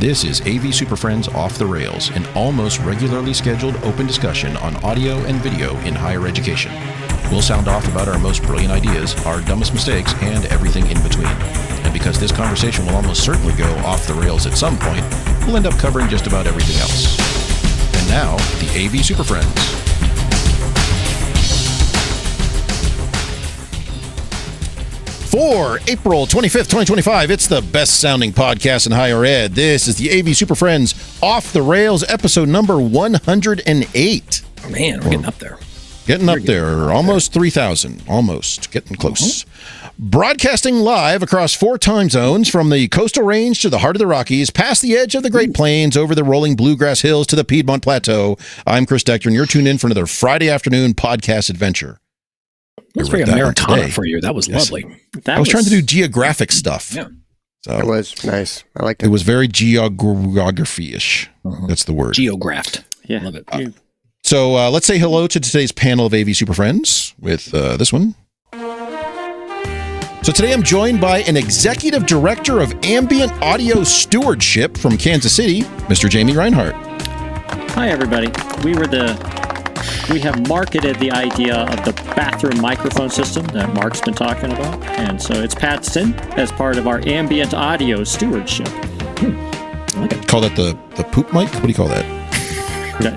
This is AV SuperFriends Off the Rails, an almost regularly scheduled open discussion on audio and video in higher education. We'll sound off about our most brilliant ideas, our dumbest mistakes, and everything in between. And because this conversation will almost certainly go off the rails at some point, we'll end up covering just about everything else. And now, the AV SuperFriends. For April 25th, 2025, it's the best-sounding podcast in higher ed. This is the AV SuperFriends Off the Rails, episode number 108. Oh, man, we're getting up there. Getting up there. Almost 3,000. Almost. Getting close. Broadcasting live across 4 time zones from the coastal range to the heart of the Rockies, past the edge of the Great Plains, over the rolling bluegrass hills to the Piedmont Plateau. I'm Chris Dector, and you're tuned in for another Friday afternoon podcast adventure. Let's bring Americana for you. That was lovely. I was trying to do geographic stuff. Yeah. So it was nice. I liked it. It was very geography-ish. That's the word. Geographed. Yeah. Love it. So let's say hello to today's panel of AV SuperFriends with this one. So today I'm joined by an executive director of ambient audio stewardship from Kansas City, Mr. Jamie Reinhardt. Hi, everybody. We have marketed the idea of the bathroom microphone system that Mark's been talking about. And so it's Paxton as part of our ambient audio stewardship. I like it. Call that the poop mic? What do you call that?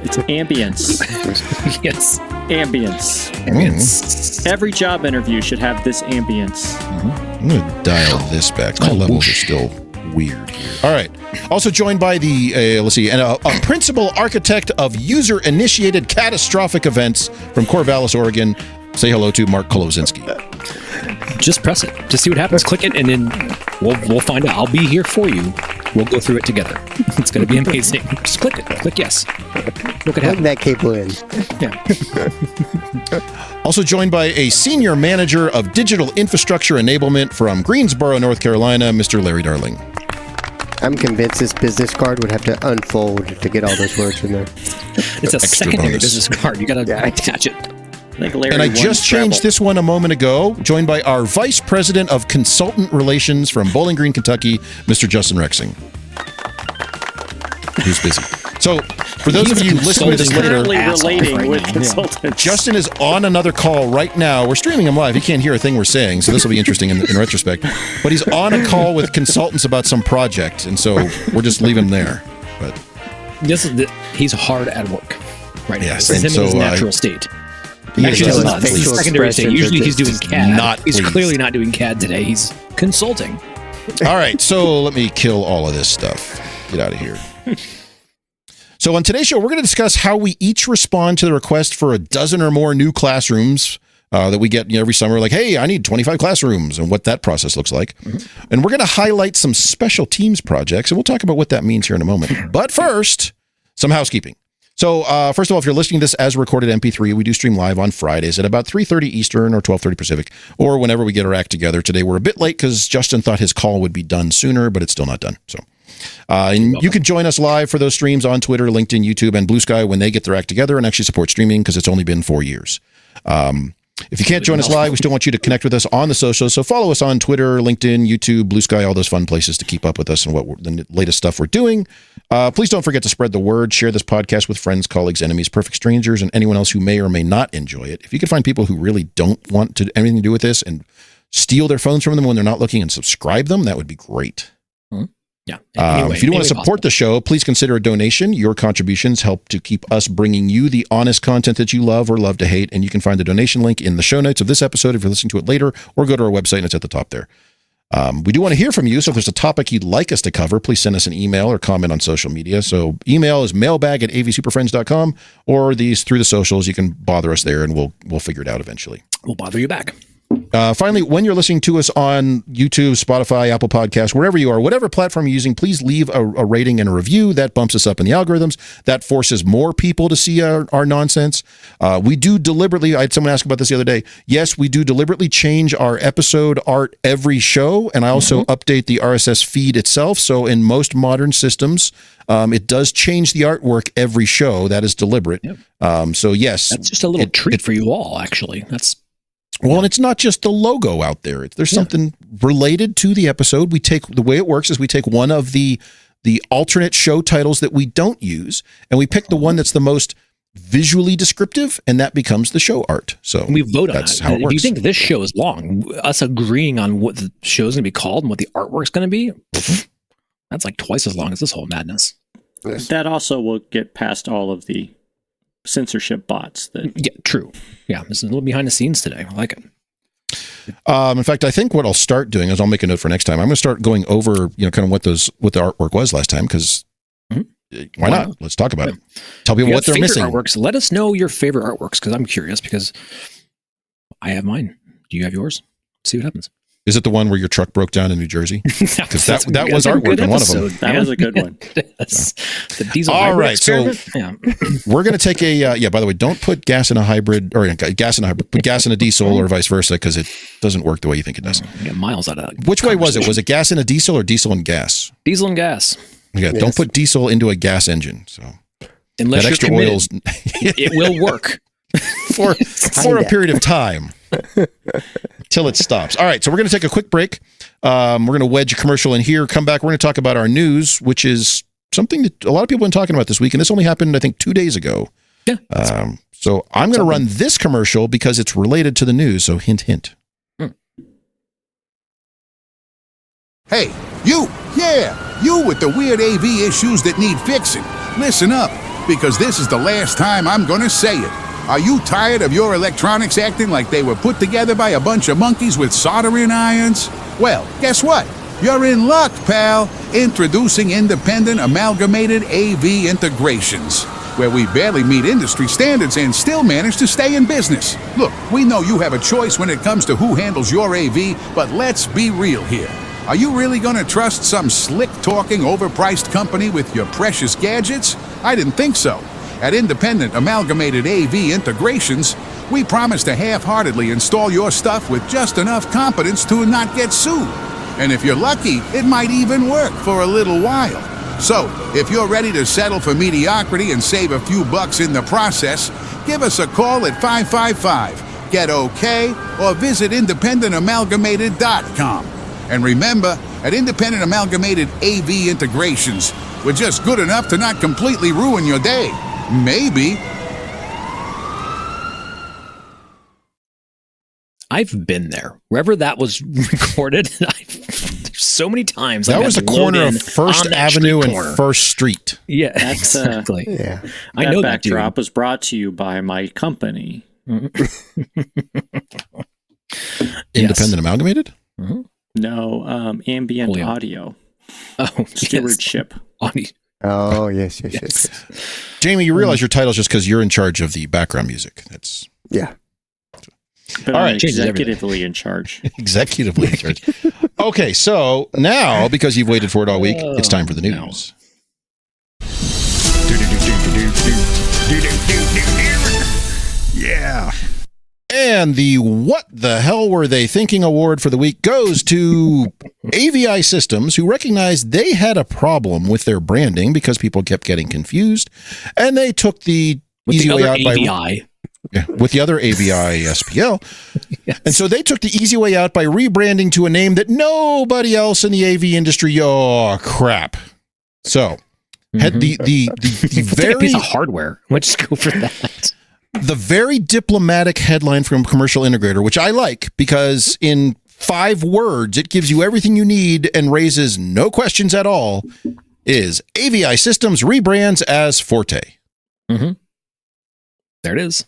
It's ambience. Yes. Ambience. Every job interview should have this ambience. I'm going to dial this back. My levels are still weird here. All right. Also joined by the, a principal architect of user-initiated catastrophic events from Corvallis, Oregon. Say hello to Mark Kolozinski. Just press it. Just see what happens. Click it, and then we'll find out. I'll be here for you. We'll go through it together. It's going to be amazing. Just click it. Click yes. Look at that cable in. Yeah. Also joined by a senior manager of digital infrastructure enablement from Greensboro, North Carolina, Mr. Larry Darling. I'm convinced this business card would have to unfold to get all those words in there. It's a secondary business card. You got to attach it. And I just changed this one a moment ago, joined by our Vice President of Consultant Relations from Bowling Green, Kentucky, Mr. Justin Rexing. Who's busy. So, for those of you listening to this later, relating with consultants. Justin is on another call right now. We're streaming him live. He can't hear a thing we're saying, so this will be interesting in retrospect. But he's on a call with consultants about some project, and so we're just leaving him there. But he's hard at work right now. Yes, This is him in his natural state. Actually, it's not. This is secondary state. Usually he's doing CAD. He's clearly not doing CAD today. He's consulting. All right, so let me kill all of this stuff. Get out of here. So on today's show, we're going to discuss how we each respond to the request for a dozen or more new classrooms that we get every summer. Like, hey, I need 25 classrooms, and what that process looks like. And we're going to highlight some special teams projects, and we'll talk about what that means here in a moment. But first, some housekeeping. So first of all, if you're listening to this as a recorded MP3, we do stream live on Fridays at about 3:30 Eastern or 12:30 Pacific, or whenever we get our act together. Today we're a bit late because Justin thought his call would be done sooner, but it's still not done. So and you can join us live for those streams on Twitter, LinkedIn, YouTube, and Blue Sky when they get their act together and actually support streaming, because it's only been 4 years. If you can't join us live, we still want you to connect with us on the socials. So follow us on Twitter, LinkedIn, YouTube, Blue Sky, all those fun places to keep up with us and what the latest stuff we're doing. Please don't forget to spread the word. Share this podcast with friends, colleagues, enemies, perfect strangers, and anyone else who may or may not enjoy it. If you can find people who really don't want to anything to do with this and steal their phones from them when they're not looking and subscribe them, that would be great. Yeah. If you do want to support the show, please consider a donation. Your contributions help to keep us bringing you the honest content that you love or love to hate. And you can find the donation link in the show notes of this episode if you're listening to it later, or go to our website and it's at the top there. We do want to hear from you. So if there's a topic you'd like us to cover, please send us an email or comment on social media. So email is mailbag@avsuperfriends.com, or through the socials. You can bother us there and we'll figure it out eventually. We'll bother you back. Finally, when you're listening to us on YouTube, Spotify, Apple Podcasts, wherever you are, whatever platform you're using, please leave a rating and a review. That bumps us up in the algorithms. That forces more people to see our nonsense. We do deliberately, I had someone ask about this the other day. Yes, we do deliberately change our episode art every show, and I also update the RSS feed itself. So in most modern systems, it does change the artwork every show. That is deliberate. Yep. So yes. That's just a little treat for you all, actually. Well, and it's not just the logo out there. There's something related to the episode. The way it works is we take one of the the alternate show titles that we don't use, and we pick the one that's the most visually descriptive, and that becomes the show art. So we vote on that's it. how it If works. you think this show is long, us agreeing on what the show's going to be called and what the artwork's going to be, that's like twice as long as this whole madness. That also will get past all of the censorship bots. Yeah, true. Yeah, this is a little behind the scenes today. I like it. In fact, I think what I'll start doing is I'll make a note for next time. I'm going to start going over, kind of what the artwork was last time, because why not? Let's talk about it. Tell people what they're missing. Artworks. Let us know your favorite artworks, because I'm curious, because I have mine. Do you have yours? See what happens. Is it the one where your truck broke down in New Jersey? Because that was a artwork good in one of them. episode, That was a good one. The diesel All hybrid right, so experiment. we're going to take a, by the way, don't put gas in a hybrid, or gas in a hybrid, put gas in a diesel or vice versa, because it doesn't work the way you think it does. You get miles out of that. Which way was it? Was it gas in a diesel or diesel and gas? Diesel and gas. Yeah, Yes. don't put diesel into a gas engine. So Unless that you're extra committed, oil's it will work. for a period of time till it stops. All right, so we're going to take a quick break. We're going to wedge a commercial in here. Come back. We're going to talk about our news, which is something that a lot of people have been talking about this week, and this only happened, I think, 2 days ago. Yeah. So I'm going to run this commercial because it's related to the news. So hint, hint. Hey, you! Yeah, you with the weird AV issues that need fixing. Listen up, because this is the last time I'm gonna say it. Are you tired of your electronics acting like they were put together by a bunch of monkeys with soldering irons? Well, guess what? You're in luck, pal. Introducing Independent Amalgamated AV Integrations, where we barely meet industry standards and still manage to stay in business. Look, we know you have a choice when it comes to who handles your AV, but let's be real here. Are you really going to trust some slick-talking, overpriced company with your precious gadgets? I didn't think so. At Independent Amalgamated AV Integrations, we promise to half-heartedly install your stuff with just enough competence to not get sued. And if you're lucky, it might even work for a little while. So, if you're ready to settle for mediocrity and save a few bucks in the process, give us a call at 555-GET-OK or visit independentamalgamated.com. And remember, at Independent Amalgamated AV Integrations, we're just good enough to not completely ruin your day. Maybe. I've been there. Wherever that was recorded, so many times. That I've was had the to load corner in of First on that Avenue street and corner. First Street. Yeah, That's, exactly. Yeah. I know that backdrop dude. was brought to you by my company. Independent Amalgamated? No, ambient Oh, yeah. audio. Oh, Stewardship. Yes. Oh, yes. Jamie, you realize your title's just because you're in charge of the background music. That's Yeah. But All I'm right, changes everything. executively in charge. executively in charge. Okay, so now, because you've waited for it all week, it's time for the no. news. Yeah. And the What the Hell Were They Thinking award for the week goes to AVI Systems, who recognized they had a problem with their branding because people kept getting confused, and they took the With easy the way other out AVI. with the other AVI SPL. Yes. And so they took the easy way out by rebranding to a name that nobody else in the AV industry, oh crap. So had the It's like a very piece of hardware. Let's just go for that. the very diplomatic headline from Commercial Integrator, which I like because in 5 words it gives you everything you need and raises no questions at all, is AVI Systems rebrands as Forte. There it is.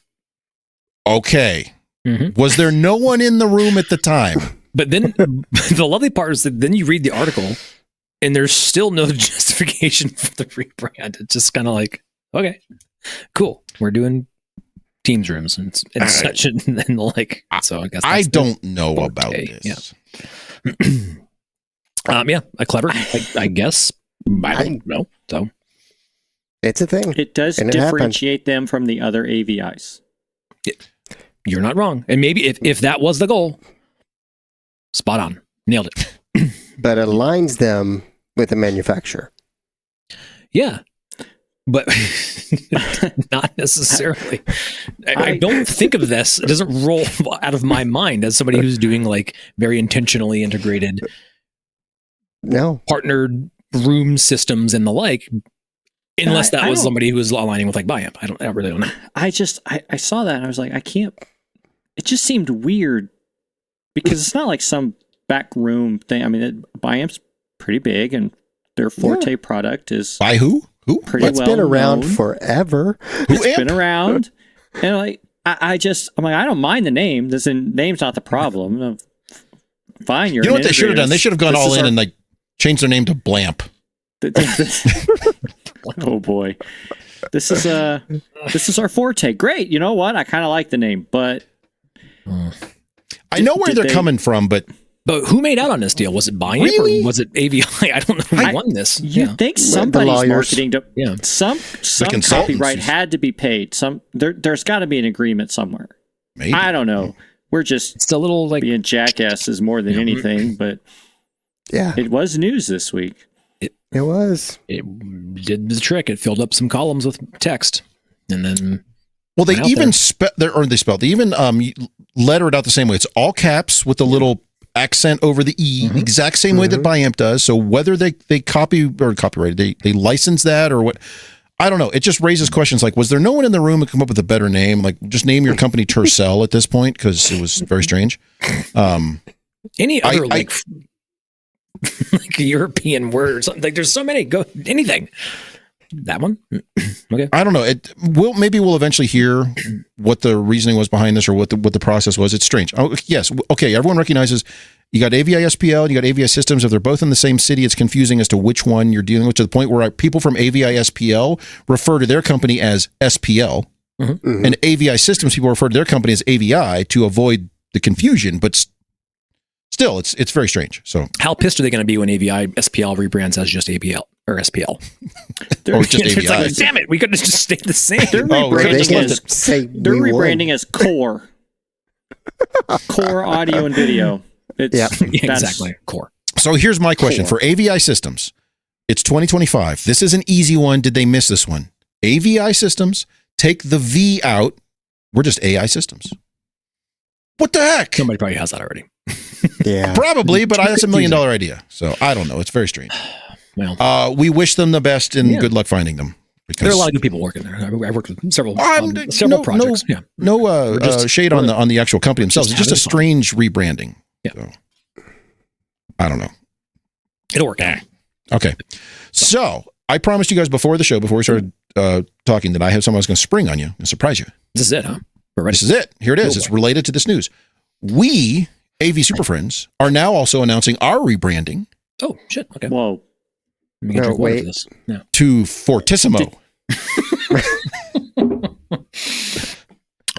Okay. Mhm. Was there no one in the room at the time? But then the lovely part is that then you read the article and there's still no justification for the rebrand. It's just kind of like, okay, cool. We're doing Teams rooms and such and like, so I guess I that's don't know Forte, about this. yeah, a clever, I guess. I don't know. So It's a thing. It does And it happened. differentiate them from the other AVIs. you're not wrong. And maybe if that was the goal, spot on. Nailed it. But it aligns them with the manufacturer. Yeah. But not necessarily. I don't think of this. It doesn't roll out of my mind as somebody who's doing like very intentionally integrated, No. partnered room systems and the like, unless that was somebody who was aligning with like BIAMP. I really don't know. I saw that and I was like, I can't. It just seemed weird because it's not like some back room thing. I mean, BIAMP's pretty big and their Forte product is by who? Pretty It's well been around known. forever. It's been around, and like I'm like, I don't mind the name. Name's not the problem. Fine, You know what they should have done? They should have gone all in and like changed their name to Blamp. Oh boy, this is our Forte. Great. You know what? I kind of like the name, but I know where they're coming from, but who made out on this deal? Was it BIAMP Really? or was it AVI? I don't know who won this. you think somebody's lawyers. marketing to some consultants. copyright had to be paid. There's got to be an agreement somewhere. maybe. I don't know. We're just It's a little like being jackasses more than anything, but Yeah, it was news this week. it was. it did the trick. It filled up some columns with text, and then Well, they Went out even there. they even letter it out the same way. It's all caps with the little accent over the E, the exact same way that BIAMP does. So whether they copy or copyrighted, they license that or what, I don't know. It just raises questions like, was there no one in the room who come up with a better name? Like, just name your company Tercel at this point, because it was very strange. any other like European word or something. Like there's so many. Go anything. That one. Okay. I don't know. Maybe we'll eventually hear what the reasoning was behind this or what the process was. It's strange. Oh, yes. Okay. Everyone recognizes you got AVI SPL and you got AVI Systems. If they're both in the same city, it's confusing as to which one you're dealing with, to the point where people from AVI SPL refer to their company as SPL, and AVI Systems people refer to their company as AVI to avoid the confusion. But still, it's very strange. So How pissed are they going to be when AVI SPL rebrands as just ABL or SPL? or just It's AVI. like, damn it, we could have just stayed the same. They're Oh, They rebranding can as say they're we won. rebranding as Core. Core Audio and Video. It's, Yeah. Yeah, that's- exactly. Core. So here's my question for AVI Systems. It's 2025. This is an easy one. Did they miss this one? AVI Systems, take the V out. We're just AI Systems. What the heck? Somebody probably has that already. Yeah. Probably, but that's $1 million idea. So I don't know. It's very strange. Well, We wish them the best and good luck finding them. there are a lot of good people working there. I worked with several no- projects. Yeah. No Just- shade on the actual company themselves. It's just a having fun. strange rebranding. Yeah. So, I don't know. It'll work out. Okay. So I promised you guys before the show, before we started talking, that I have something I was going to spring on you and surprise you. This is it, huh? We're ready. This is it. Here it is. Oh, It's boy. related to this news. We, AV SuperFriends, are now also announcing our rebranding Oh, shit. Okay. Whoa. Let me get No, drink water wait. for this. Yeah. to Fortissimo.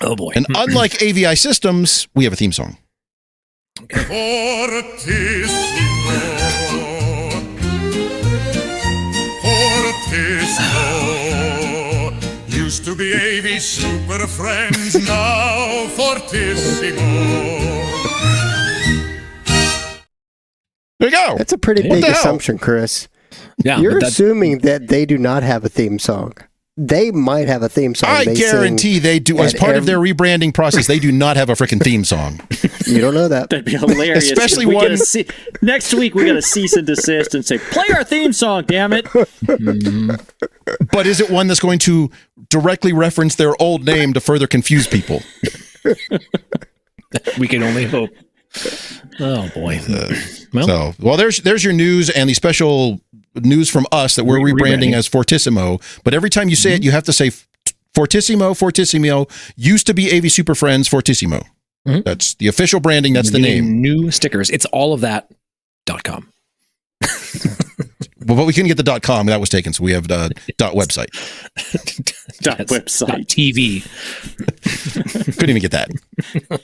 Oh, boy. And unlike AVI Systems, we have a theme song. Fortissimo used to be AV SuperFriends, now Fortissimo. There you go. That's a pretty What big the hell? assumption, Chris. Yeah. You're but that's- assuming that they do not have a theme song. They might have a theme song. I they guarantee they do. As at part of their rebranding process, they do not have a freaking theme song. sing. You don't know that. That'd be hilarious. Especially If we one- get next week we got to cease and desist and say, play our theme song, damn it. But is it one that's going to directly reference their old name to further confuse people? we can only hope. Oh, boy. Well, There's your news and the special news from us that we're rebranding as Fortissimo. But every time you say it, you have to say Fortissimo. Fortissimo used to be AV SuperFriends Fortissimo. That's the official branding. That's the name. New stickers. It's all of that.com. But we couldn't get the .com. That was taken. So we have .website. Website. TV. Couldn't even get that.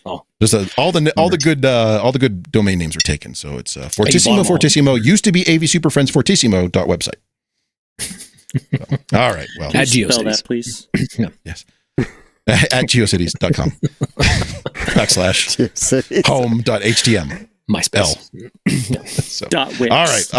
Oh. Just all the good domain names were taken. So it's Fortissimo. bought 'em all. Fortissimo used to be AV SuperFriends Fortissimo .website. So, all right. Well, At Spell GeoCities. that, please. yes. At geocities.com / home.html. MySpace. So, Dot Wix. all right.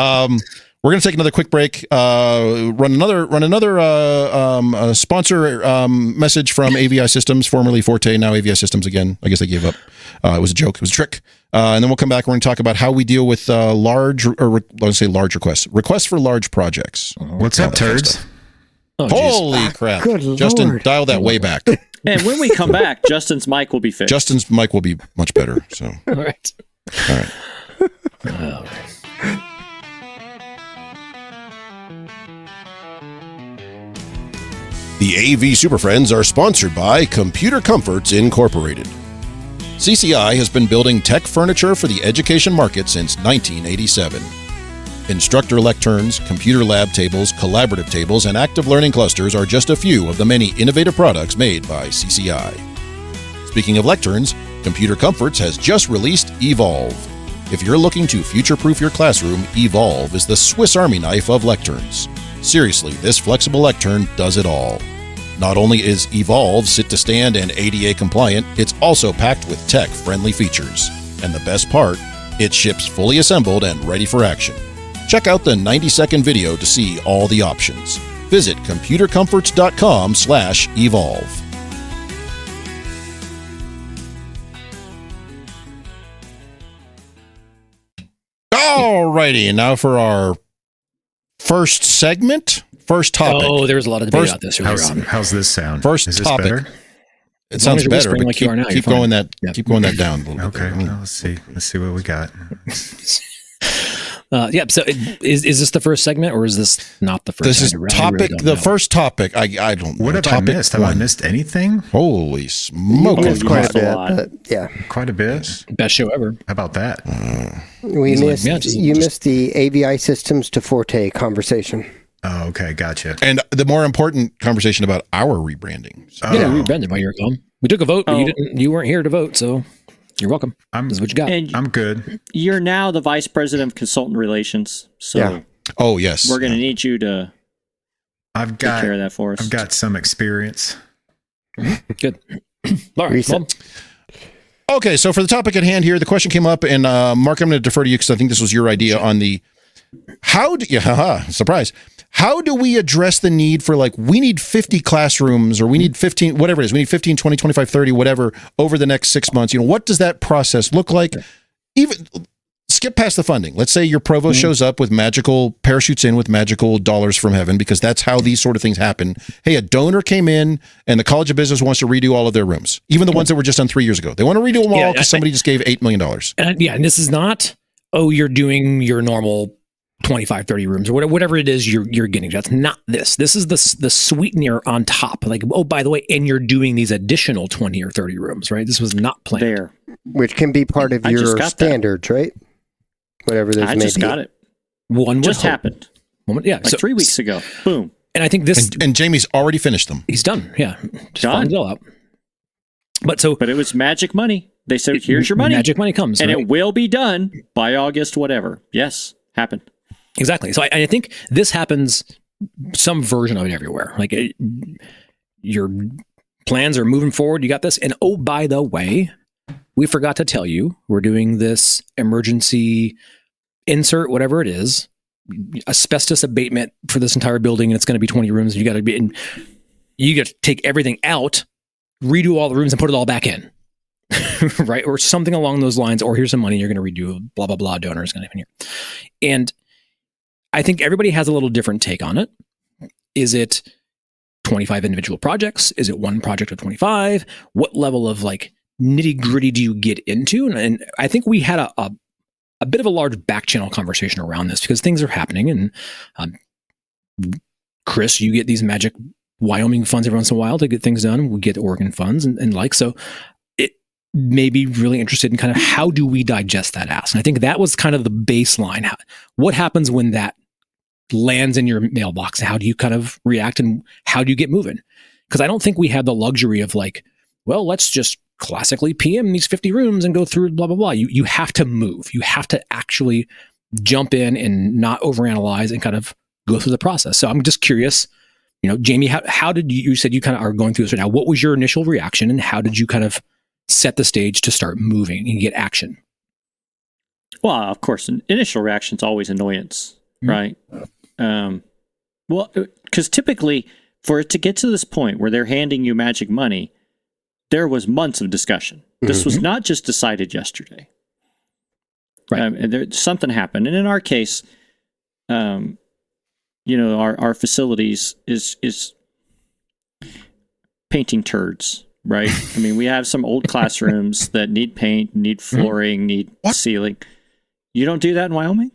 We're going to take another quick break. Run another sponsor message from AVI Systems, formerly Forte, now AVI Systems again. I guess they gave up. It was a joke. It was a trick. And then we'll come back. We're going to talk about how we deal with large requests for large projects. What's up, turds? Oh, Holy crap! Good Justin, Lord. dial that way back. And when we come back, Justin's mic will be fixed. Justin's mic will be much better. So, All right. all right. All right. The AV SuperFriends are sponsored by Computer Comforts Incorporated. CCI has been building tech furniture for the education market since 1987. Instructor lecterns, computer lab tables, collaborative tables, and active learning clusters are just a few of the many innovative products made by CCI. Speaking of lecterns, Computer Comforts has just released Evolve. If you're looking to future-proof your classroom, Evolve is the Swiss Army knife of lecterns. Seriously, this flexible lectern does it all. Not only is Evolve sit-to-stand and ADA compliant, it's also packed with tech-friendly features. And the best part, it ships fully assembled and ready for action. Check out the 90-second video to see all the options. Visit computercomforts.com/evolve. Alrighty, and now for our first segment, first topic. Oh, there was a lot of debate about this earlier on. How's this sound? First Is this topic. better? It As long sounds as you're better, whispering but like you are now, you're keep fine. going that Yeah. keep going that down a little bit. Okay, there. well, let's see what we got. Yeah. So, is this the first segment, or is this not the first? This is I really topic. don't The know. first topic. I don't know. What have I Topic missed? Have I one. missed anything? Holy You smoke! missed quite a missed a bit, lot. but yeah. Quite a bit. best show ever. How about that? We Easily. missed, Yeah, just- you missed the AVI Systems to Forte conversation. Oh, okay, gotcha. And the more important conversation about our rebranding. So, Yeah, we rebranded while you were gone. We took a vote, but Oh. you weren't here to vote, so you're welcome. I'm This is what you got. And I'm good. you're now the vice president of consultant relations, so Yeah. oh yes, we're going to need you to I've take care of got that for us. I've got some experience. Good. All right. Reset. Well, Okay, so for the topic at hand here, the question came up, and Mark, I'm going to defer to you because I think this was your idea on the surprise. How do we address the need for, like, we need 50 classrooms, or we need 15, whatever it is, we need 15, 20, 25, 30, whatever, over the next 6 months? You know, what does that process look like? Even skip past the funding. Let's say your provost shows up with parachutes in with magical dollars from heaven, because that's how these sort of things happen. Hey, a donor came in and the College of Business wants to redo all of their rooms, even the ones that were just done 3 years ago. They want to redo them all because somebody just gave $8 million. and this is not, you're doing your normal 25, 30 rooms, or whatever it is you're getting. That's not this. This is the sweetener on top. Like, oh, by the way, and you're doing these additional 20 or 30 rooms, right? This was not planned. There. Which can be part of I just your got that. standards, right? Whatever those I may just be. got it. One would Just hope. happened. Yeah. Like 3 weeks ago. Boom. And I think this, And Jamie's already finished them. he's done. Yeah. Just Done. farmed it all out. But so But it was magic money. They said, here's your money. Magic money comes. and right? it will be done by August, whatever. Yes, happened. Exactly. So I think this happens, some version of it everywhere. Like your plans are moving forward. You got this. And oh, by the way, we forgot to tell you, we're doing this emergency insert, whatever it is, asbestos abatement for this entire building. And it's going to be 20 rooms. You got to take everything out, redo all the rooms and put it all back in. Right. Or something along those lines. Or here's some money you're going to redo, blah, blah, blah. Donors going to come here. And I think everybody has a little different take on it. Is it 25 individual projects? Is it one project of 25? What level of like nitty gritty do you get into? And I think we had a bit of a large back channel conversation around this because things are happening. And Chris, you get these magic Wyoming funds every once in a while to get things done. We get Oregon funds and like, so it may be really interested in kind of how do we digest that ask? And I think that was kind of the baseline. What happens when that lands in your mailbox? How do you kind of react and how do you get moving? Because I don't think we have the luxury of like, well, let's just classically PM these 50 rooms and go through blah, blah, blah. You have to move. You have to actually jump in and not overanalyze and kind of go through the process. So I'm just curious, you know, Jamie, how did you said you kind of are going through this right now. What was your initial reaction and how did you kind of set the stage to start moving and get action? Well, of course, an initial reaction is always annoyance. right? Well, because typically for it to get to this point where they're handing you magic money, there was months of discussion. This was not just decided yesterday. Right. And something happened. And in our case, our facilities is painting turds, right? I mean, we have some old classrooms that need paint, need flooring, need ceiling. You don't do that in Wyoming?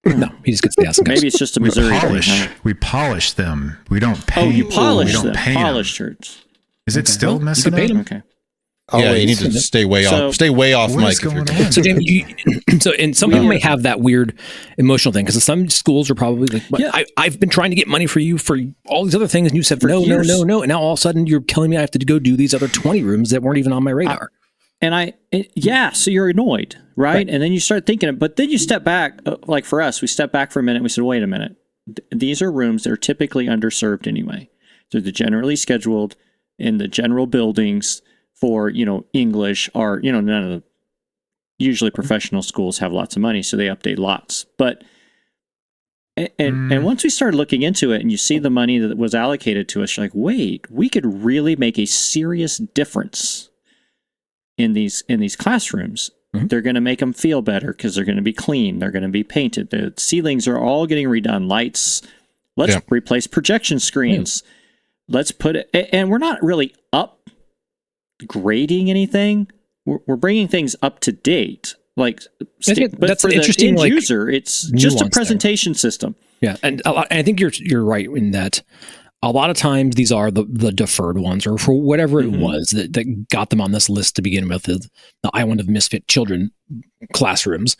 No, he just gets the ass. Maybe it's just a Missouri thing. Huh? We polish them. We don't paint. Oh, you polish we don't them. paint Polish them. turds. Is it still messing paint up? 'em. Okay. Yeah, you need to stay way off. Stay way off, What Mike. is going on? So, Jamie, and some people may have that weird emotional thing because some schools are probably like, I've been trying to get money for you for all these other things, and you said no, and now all of a sudden you're telling me I have to go do these other 20 rooms that weren't even on my radar. So you're annoyed, right? And then you start thinking, but then you step back. Like for us, we step back for a minute. We said, wait a minute. These are rooms that are typically underserved anyway. They're generally scheduled in the general buildings for, English or, none of the usually professional schools have lots of money, so they update lots. But, and once we started looking into it and you see the money that was allocated to us, you're like, wait, we could really make a serious difference in these classrooms. They're going to make them feel better because they're going to be clean. They're going to be painted. The ceilings are all getting redone. Lights. Let's replace projection screens. Let's put it, and we're not really upgrading anything. We're bringing things up to date. But that's for an the interesting end user, it's just a presentation system. Yeah, and I think you're right in that. A lot of times these are the deferred ones, or for whatever it was that got them on this list to begin with, the Island of Misfit Children classrooms.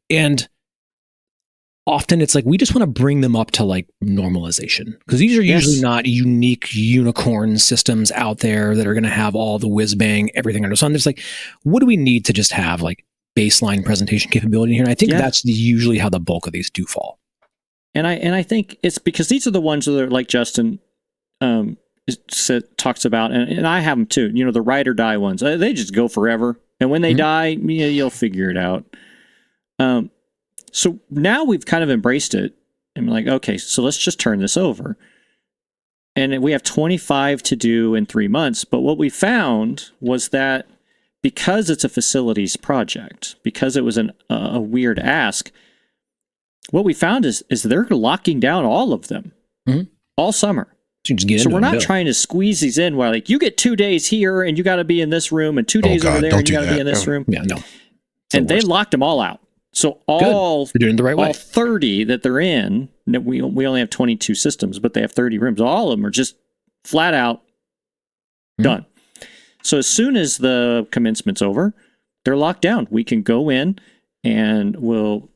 And often it's like, we just want to bring them up to like normalization, because these are usually not unique unicorn systems out there that are going to have all the whiz bang, everything under the sun. There's like, what do we need to just have like baseline presentation capability here? And I think that's usually how the bulk of these do fall. And I think it's because these are the ones that are like Justin talks about, and I have them too. The ride or die ones. They just go forever, and when they die, you'll figure it out. So now we've kind of embraced it, and we're like, okay, so let's just turn this over. And we have 25 to do in 3 months. But what we found was that because it's a facilities project, because it was a weird ask, what we found is they're locking down all of them all summer. So we're not trying to squeeze these in where like you get 2 days here and you got to be in this room, and 2 days over there and you got to be in this room. Yeah, no. And they locked them all out. So all They're doing it the right way. All 30 that they're in, we only have 22 systems, but they have 30 rooms. All of them are just flat out done. So as soon as the commencement's over, they're locked down. We can go in and we'll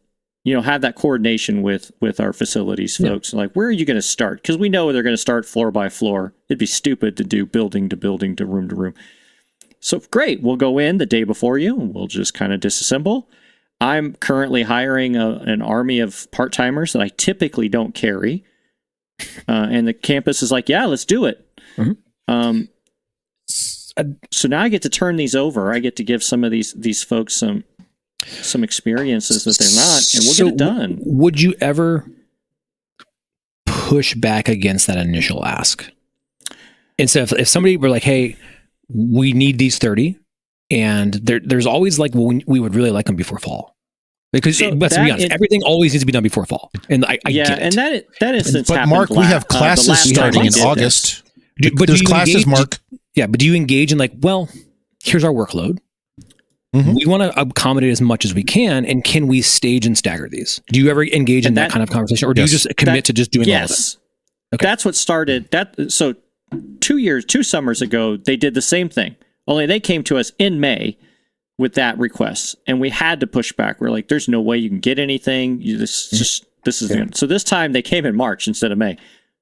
have that coordination with our facilities folks. Like, where are you going to start? Because we know they're going to start floor by floor. It'd be stupid to do building to building to room to room. So great. We'll go in the day before you and we'll just kind of disassemble. I'm currently hiring an army of part-timers that I typically don't carry. And the campus is like, yeah, let's do it. So now I get to turn these over. I get to give some of these folks some experiences that they're not, and we'll get it done. Would you ever push back against that initial ask? And so if somebody were like, hey, we need these 30, and there's always like, well, we would really like them before fall. Because let's be honest, everything always needs to be done before fall. And I get it. And that instance but happened. Mark, we have classes starting in August. There's classes, Mark. Yeah, but do you engage in like, well, here's our workload. We want to accommodate as much as we can, and can we stage and stagger these? Do you ever engage in that kind of conversation, or do you just commit to just doing all of it? Okay. That's what started that. So 2 summers ago, they did the same thing. Only they came to us in May with that request, and we had to push back. We're like, "There's no way you can get anything. This is good." So this time they came in March instead of May.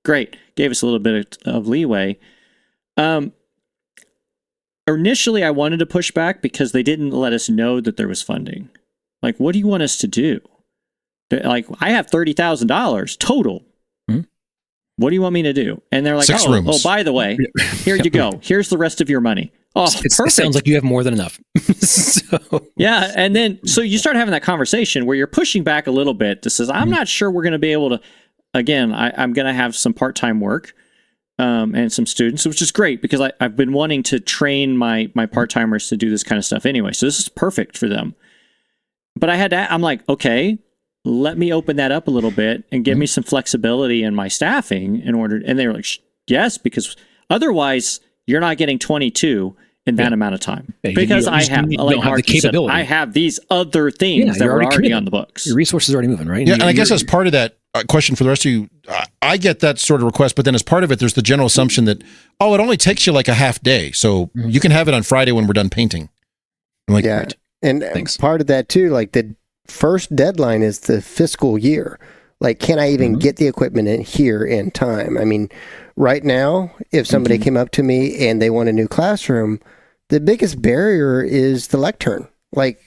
Great, gave us a little bit of leeway. Initially, I wanted to push back because they didn't let us know that there was funding. Like, what do you want us to do? Like, I have $30,000 total. What do you want me to do? And they're like, oh, by the way, here you go. Here's the rest of your money. Oh, It perfect. sounds like you have more than enough. So, Yeah, and then so you start having that conversation where you're pushing back a little bit that says, I'm not sure we're going to be able to. Again, I'm going to have some part-time work and some students, which is great because I've been wanting to train my part-timers to do this kind of stuff anyway. So this is perfect for them. But I'm like, okay, let me open that up a little bit and give me some flexibility in my staffing in order. And they were like, yes, because otherwise you're not getting 22 in that amount of time. Yeah, because I you have, don't like have Mark the said, capability. I have these other things that you're are already committed. on the books. Your resources are already moving, right? Yeah, and I guess as part of that question for the rest of you, I get that sort of request, but then as part of it, there's the general assumption that, oh, it only takes you like a half day, so you can have it on Friday when we're done painting. I'm like, Yeah. right. And Thanks. part of that too, like the first deadline is the fiscal year. Like, can I even get the equipment in here in time? I mean, right now, if somebody came up to me and they want a new classroom, the biggest barrier is the lectern. Like,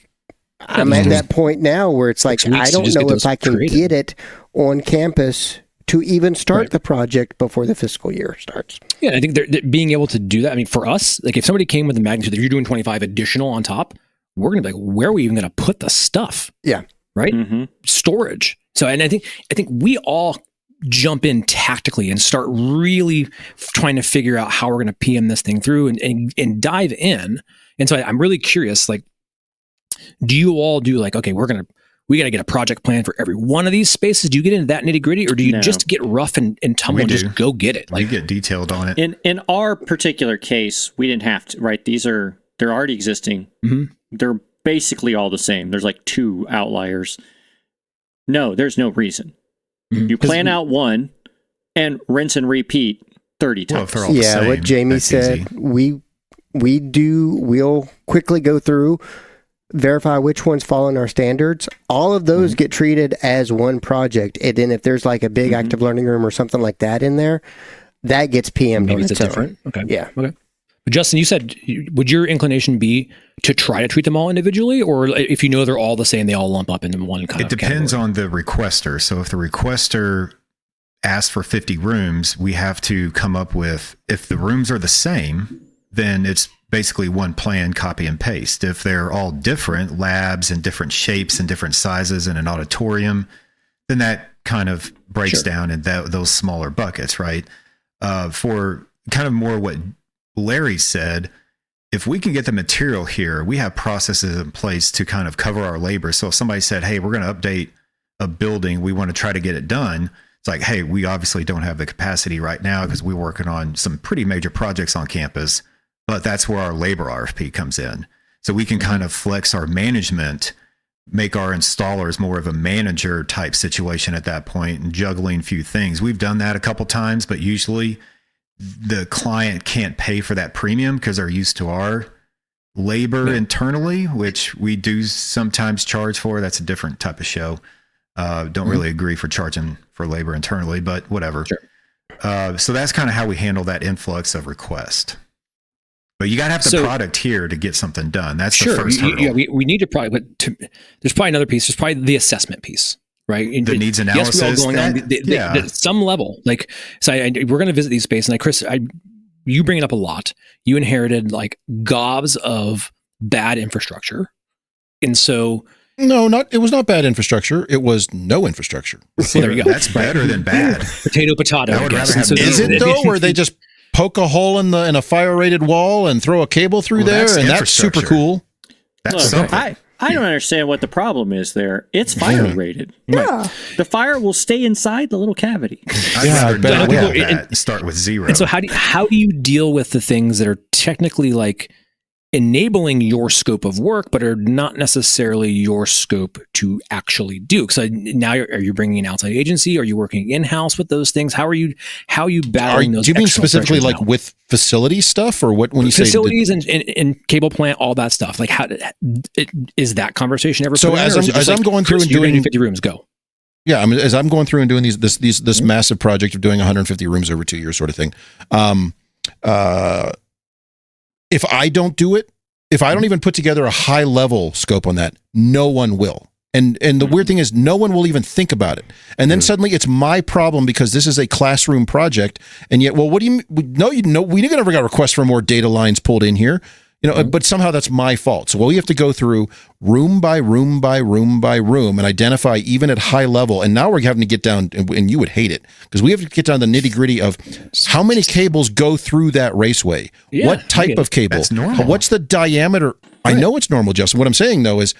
I'm at that point now where it's like, 6 weeks I to don't just know get if those I can created. get it on campus to even start Right. the project before the fiscal year starts. Yeah, I think they're being able to do that. I mean, for us, like if somebody came with the magnitude, if you're doing 25 additional on top, we're going to be like, where are we even going to put the stuff? Yeah. Right. Mm-hmm. Storage. So, and I think we all jump in tactically and start really trying to figure out how we're going to PM this thing through and dive in. And so I'm really curious, like, do you all do like, okay, we got to get a project plan for every one of these spaces? Do you get into that nitty gritty, or do you No. just get rough and tumble We and do. just go get it? Like, Like, get detailed on it. In our particular case, we didn't have to, right? They're already existing. Mhm. They're basically all the same. There's like 2 outliers. No, there's no reason. Mhm. You plan out one and rinse and repeat 30 Well, times. if they're all the Yeah, same, what Jamie that's said, easy. we'll quickly go through, verify which ones fall in our standards. All of those get treated as one project. And then if there's like a big active learning room or something like that in there, that gets PM'd maybe on it's its own. different. Okay. Yeah. Okay. But Justin, you said, would your inclination be to try to treat them all individually, or if you know they're all the same, they all lump up into one kind It of depends category? on the requester. So if the requester asks for 50 rooms, we have to come up with, if the rooms are the same, then it's basically one plan, copy and paste. If they're all different, labs and different shapes and different sizes in an auditorium, then that kind of breaks down in those smaller buckets, right? For kind of more what Larry said, if we can get the material here, we have processes in place to kind of cover our labor. So if somebody said, hey, we're going to update a building, we want to try to get it done. It's like, hey, we obviously don't have the capacity right now because we're working on some pretty major projects on campus, but that's where our labor RFP comes in. So we can kind of flex our management, make our installers more of a manager type situation at that point and juggling a few things. We've done that a couple times, but usually the client can't pay for that premium because they're used to our labor internally, which we do sometimes charge for. That's a different type of show. Don't really agree for charging for labor internally, but whatever. Sure. So that's kind of how we handle that influx of request. But you got to have the So- product here to get something done. That's the Sure. first hurdle. We need to probably, but there's probably another piece. There's probably the assessment piece, right? The needs analysis. Yes, we're all going on yeah. at some level. Like, so we're going to visit these spaces, and Chris, you bring it up a lot. You inherited like gobs of bad infrastructure, and so No, it was not bad infrastructure. It was no infrastructure. well, there you go. That's better than bad. Potato. I would guess. rather And have Is it though, where they just poke a hole in a fire rated wall and throw a cable through Well, there, that's and that's super infrastructure. cool? That's Look, something. I don't understand what the problem is there. It's fire rated. Yeah. The fire will stay inside the little cavity. I'd Yeah, rather I bet not it will. have that and start with 0. And so how do you deal with the things that are technically like enabling your scope of work, but are not necessarily your scope to actually do? Because now are you bringing an outside agency? Are you working in house with those things? How are you battling those? Do you mean external specifically pressures like now? with facility stuff, or what? When you facilities and cable plant, all that stuff? Like is that conversation ever? So put in as there, or is it I'm- just as I'm going through Chris, and you're gonna doing- do 50 rooms, go. Yeah, I mean, as I'm going through and doing this massive project of doing 150 rooms over 2 years, sort of thing. If I don't do it, if I don't even put together a high level scope on that, no one will. And the weird thing is no one will even think about it. And then suddenly it's my problem because this is a classroom project. And yet, well, what do you mean? We never got requests for more data lines pulled in here. But somehow that's my fault. So we have to go through room by room by room by room and identify even at high level. And now we're having to get down, and you would hate it, because we have to get down to the nitty gritty of how many cables go through that raceway. Yeah, what type of cable? That's normal. What's the diameter? I know it's normal, Justin. What I'm saying, though, is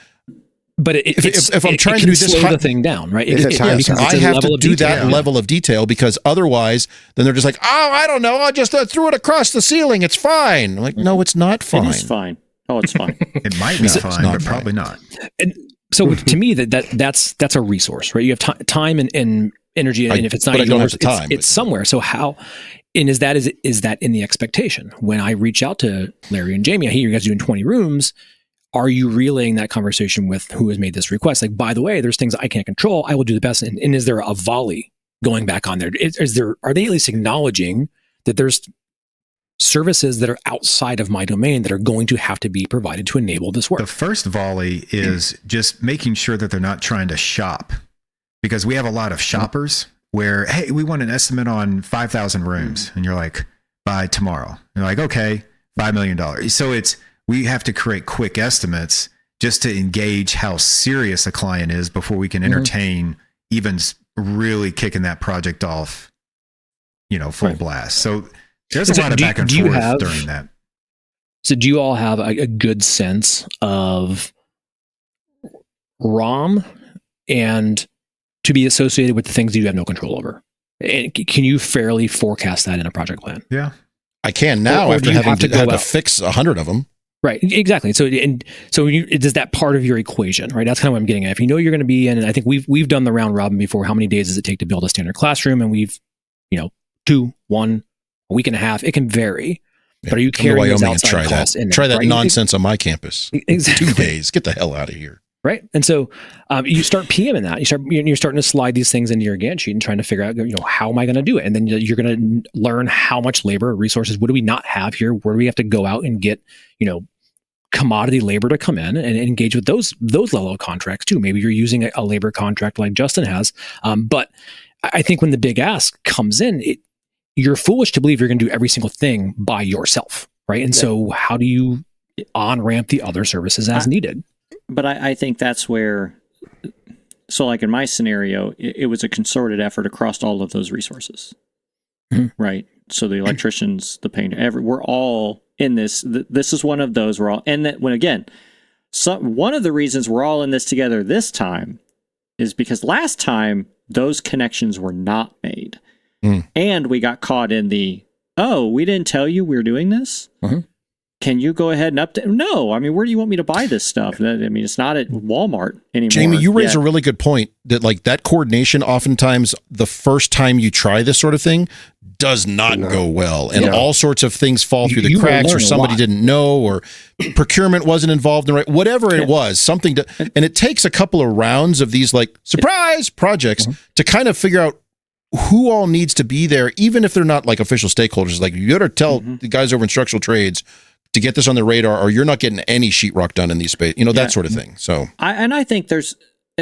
But if I'm trying to can do this slow high, the thing down, right? It's a time because suck. it's I a have level to of do detail. that level of detail, because otherwise then they're just like, oh, I don't know, I just threw it across the ceiling, it's fine. I'm like, no, it's not fine. It is fine. Oh, it's fine. It might be fine, not but fine. probably not. And so to me, that's a resource, right? You have time and energy, and if it's not but I don't yours, have the time, it's somewhere. So how? And is that in the expectation? When I reach out to Larry and Jamie, I hear you guys doing 20 rooms. Are you relaying that conversation with who has made this request? Like, by the way, there's things I can't control. I will do the best. And is there a volley going back on there? Are they at least acknowledging that there's services that are outside of my domain that are going to have to be provided to enable this work? The first volley is just making sure that they're not trying to shop, because we have a lot of shoppers where, hey, we want an estimate on 5,000 rooms. And you're like, by tomorrow. You're like, okay, $5 million. So we have to create quick estimates just to engage how serious a client is before we can entertain even really kicking that project off, full blast. So there's a lot of back and forth during that. So do you all have a good sense of ROM and to be associated with the things you have no control over? And can you fairly forecast that in a project plan? Yeah. I can now Or after do you having have to had go to out? fix 100 of them. Right, exactly. So, is that part of your equation, right? That's kind of what I'm getting at. If you know you're going to be in, and I think we've done the round robin before. How many days does it take to build a standard classroom? And we've, 2, 1, a week and a half. It can vary. But are you Come to carrying those Wyoming and outside costs in there? try that right? nonsense on my campus. Exactly. 2 days. Get the hell out of here. Right. And so you start PMing that. You're starting to slide these things into your Gantt sheet and trying to figure out, how am I going to do it? And then you're going to learn how much labor, resources, what do we not have here? Where do we have to go out and get, commodity labor to come in and engage with those level of contracts too. Maybe you're using a labor contract like Justin has. But I think when the big ask comes in, you're foolish to believe you're going to do every single thing by yourself. Right. And so how do you on-ramp the other services as needed? But I think that's where, so like in my scenario, it was a concerted effort across all of those resources, right? So the electricians, the painter, we're all in this. This is one of those we're all, and that when again, one of the reasons we're all in this together this time is because last time those connections were not made, and we got caught in the, we didn't tell you we were doing this. Can you go ahead and update? No, I mean, where do you want me to buy this stuff? I mean, it's not at Walmart anymore. Jamie, you raise a really good point that that coordination, oftentimes the first time you try this sort of thing does not go well. And all sorts of things fall through the cracks, or somebody didn't know, or procurement wasn't involved in the right, whatever it was, and it takes a couple of rounds of these surprise projects to kind of figure out who all needs to be there, even if they're not official stakeholders. You got to tell the guys over in structural trades to get this on the radar, or you're not getting any sheetrock done in these space, that sort of thing. So, I think there's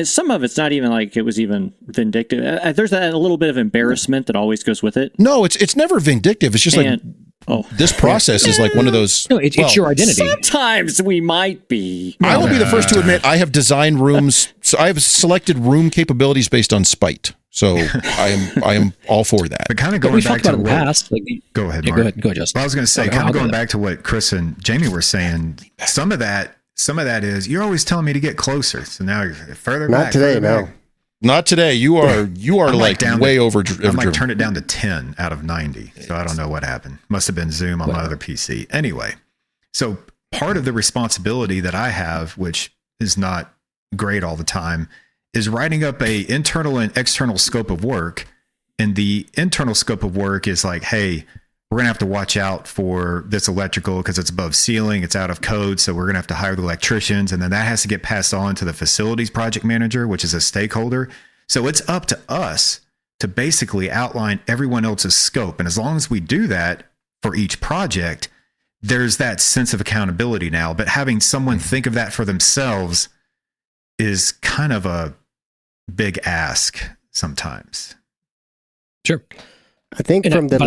some of it's not even like it was even vindictive. There's a little bit of embarrassment that always goes with it. No, it's never vindictive. It's just this process is one of those. No, it's your identity. Sometimes we might be. I will be the first to admit I have designed rooms. So I have selected room capabilities based on spite. So I am all for that. But kind of But going we back talked about to in the past. go ahead, Yeah, Mark. go ahead, Justin. Well, I was going to say, Okay, kind I'll of go going there. back to what Chris and Jamie were saying. Some of that is you're always telling me to get closer. So now you're further back. Not today, further no. back. Not today. You are down way to- over. I might turn it down to 10 out of 90. So I don't know what happened. Must have been Zoom on my other PC. Anyway, so part of the responsibility that I have, which is not great all the time, is writing up a internal and external scope of work. And the internal scope of work is hey, we're going to have to watch out for this electrical because it's above ceiling. It's out of code. So we're going to have to hire the electricians. And then that has to get passed on to the facilities project manager, which is a stakeholder. So it's up to us to basically outline everyone else's scope. And as long as we do that for each project, there's that sense of accountability now. But having someone think of that for themselves is kind of a big ask sometimes. Sure. I think And from the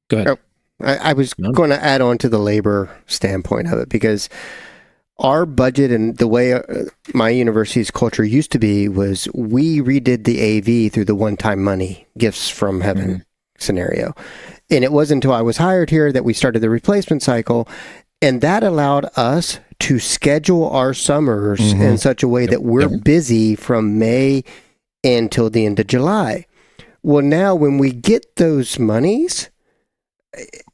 go ahead. Oh, I was going to add on to the labor standpoint of it, because our budget and the way my university's culture used to be was we redid the AV through the one-time money gifts from heaven scenario. And it wasn't until I was hired here that we started the replacement cycle. And that allowed us to schedule our summers in such a way that we're busy from May until the end of July. Well, now when we get those monies,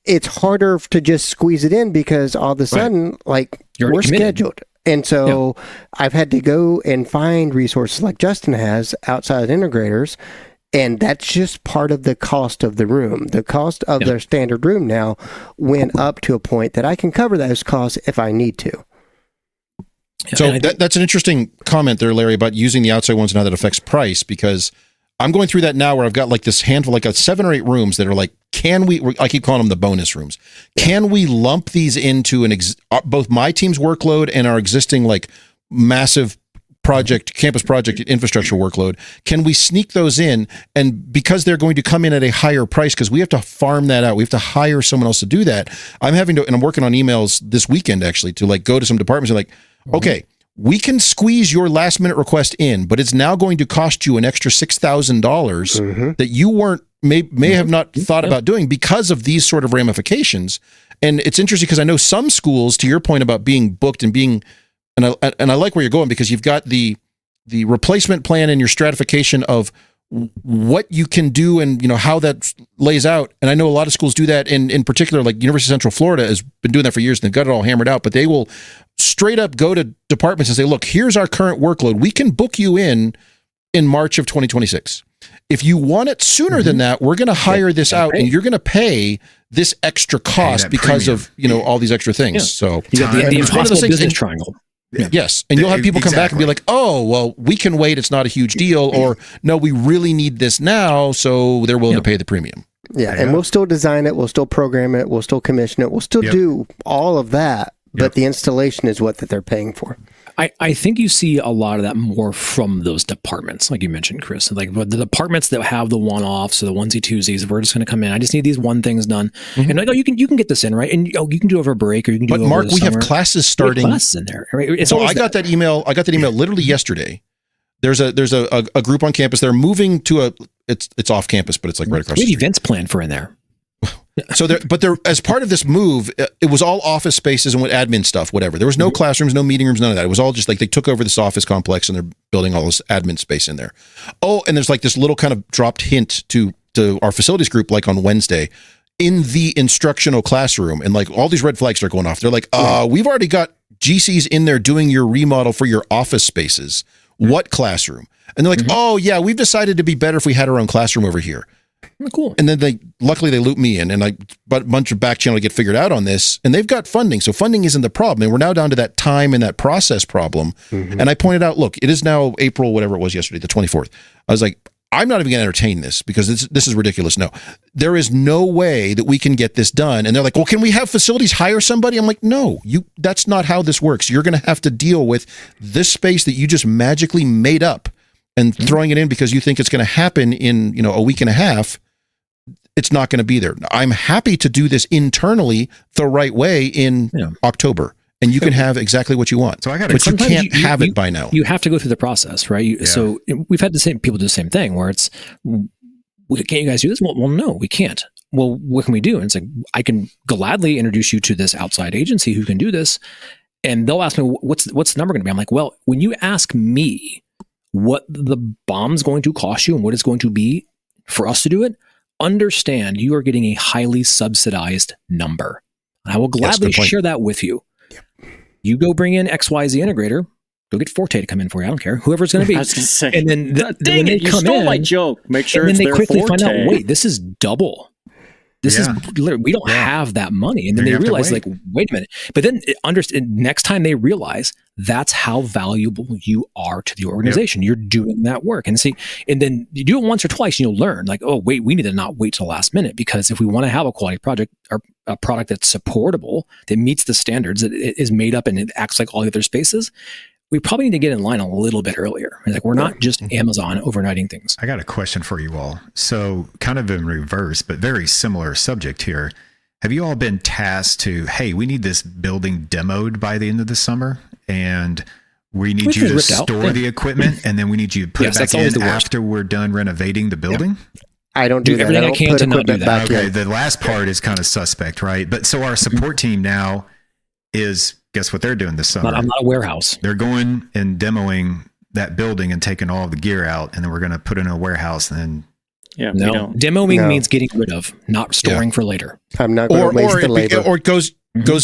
it's harder to just squeeze it in, because all of a sudden, like, You're we're committed. scheduled. And so I've had to go and find resources like Justin has outside integrators. And that's just part of the cost of the room. The cost of their standard room now went up to a point that I can cover those costs if I need to. So that's an interesting comment there, Larry, about using the outside ones and how that affects price, because I'm going through that now where I've got like this handful, like 7 or 8 rooms that are like, I keep calling them the bonus rooms. Can we lump these into both my team's workload and our existing like massive campus project infrastructure workload? Can we sneak those in? And because they're going to come in at a higher price, because we have to farm that out, we have to hire someone else to do that. And I'm working on emails this weekend actually to like go to some departments and like, okay, we can squeeze your last minute request in, but it's now going to cost you an extra $6,000 that you may have not thought about doing because of these sort of ramifications. And it's interesting because I know some schools, to your point about being booked and being, and I like where you're going, because you've got the replacement plan and your stratification of what you can do and how that lays out. And I know a lot of schools do that, and in particular, like University of Central Florida has been doing that for years, and they've got it all hammered out. But they will straight up go to departments and say, look, here's our current workload. We can book you in March of 2026. If you want it sooner than that, we're going to hire this out, and you're going to pay this extra cost because of all these extra things. So you got the impossible business triangle. Yeah. Yes. And you'll have people come back and be like, oh, well, we can wait. It's not a huge deal. Or no, we really need this now. So they're willing to pay the premium. Yeah. And we'll still design it. We'll still program it. We'll still commission it. We'll still do all of that. But the installation is what that they're paying for. I think you see a lot of that more from those departments, like you mentioned, Chris. Like the departments that have the one-offs or the onesie-twosies, we're just going to come in. I just need these one things done, and like, you can get this in, right? And you can do it over a break, or you can do it over Mark, the we summer. have classes starting. Classes in there, right? So I got that email. I got that email literally yesterday. There's a group on campus. They're moving to it's off campus, but it's like right across. We the have street. events planned for in there. So they're as part of this move, it was all office spaces and admin stuff, whatever. There was no classrooms, no meeting rooms, none of that. It was all just like they took over this office complex and they're building all this admin space in there. Oh, and there's like this little kind of dropped hint to our facilities group, like on Wednesday, in the instructional classroom, and like all these red flags are going off. They're like, we've already got GCs in there doing your remodel for your office spaces. What classroom? And they're like, oh yeah, we've decided to be better if we had our own classroom over here. Oh, cool. And then luckily they looped me in, and but a bunch of back channel to get figured out on this, and they've got funding. So funding isn't the problem. And we're now down to that time and that process problem. And I pointed out, look, it is now April, whatever it was yesterday, the 24th. I was like, I'm not even going to entertain this because this is ridiculous. No, there is no way that we can get this done. And they're like, well, can we have facilities hire somebody? I'm like, no, that's not how this works. You're going to have to deal with this space that you just magically made up and throwing it in because you think it's going to happen in, a week and a half. It's not going to be there. I'm happy to do this internally the right way in October, and you can have exactly what you want. So but you can't have it by now. You have to go through the process, right? So we've had people do the same thing where it's, can't you guys do this? Well, no, we can't. Well, what can we do? And it's like, I can gladly introduce you to this outside agency who can do this. And they'll ask me, what's the number going to be? I'm like, well, when you ask me what the bomb's going to cost you and what it's going to be for us to do it, understand you are getting a highly subsidized number. I will gladly share that with you. Yep. You go bring in XYZ integrator, go get Forte to come in for you. I don't care. Whoever's going to be. I was going to say, and then dang it, you stole my joke. Make sure and it's then they their quickly Forte. find out, wait, this is double. This is we don't have that money. And then they realize, like, wait a minute. But then next time they realize that's how valuable you are to the organization. You're doing that work. And then you do it once or twice and you'll learn, like, oh, wait, we need to not wait till the last minute, because if we want to have a quality project or a product that's supportable, that meets the standards, that is made up and it acts like all the other spaces, we probably need to get in line a little bit earlier. Like, we're not just Amazon overnighting things. I got a question for you all. So kind of in reverse, but very similar subject here. Have you all been tasked to, hey, we need this building demoed by the end of the summer, and we need you to store the equipment, and then we need you to put it back in after we're done renovating the building? I don't do that. Everything I can to not do that. Okay, the last part is kind of suspect, right? But so our support team now is, guess what they're doing this summer? I'm not a warehouse. They're going and demoing that building and taking all of the gear out, and then we're going to put it in a warehouse and then. Yeah, no. Demoing means getting rid of, not storing for later. I'm not going to waste the labor. Or it goes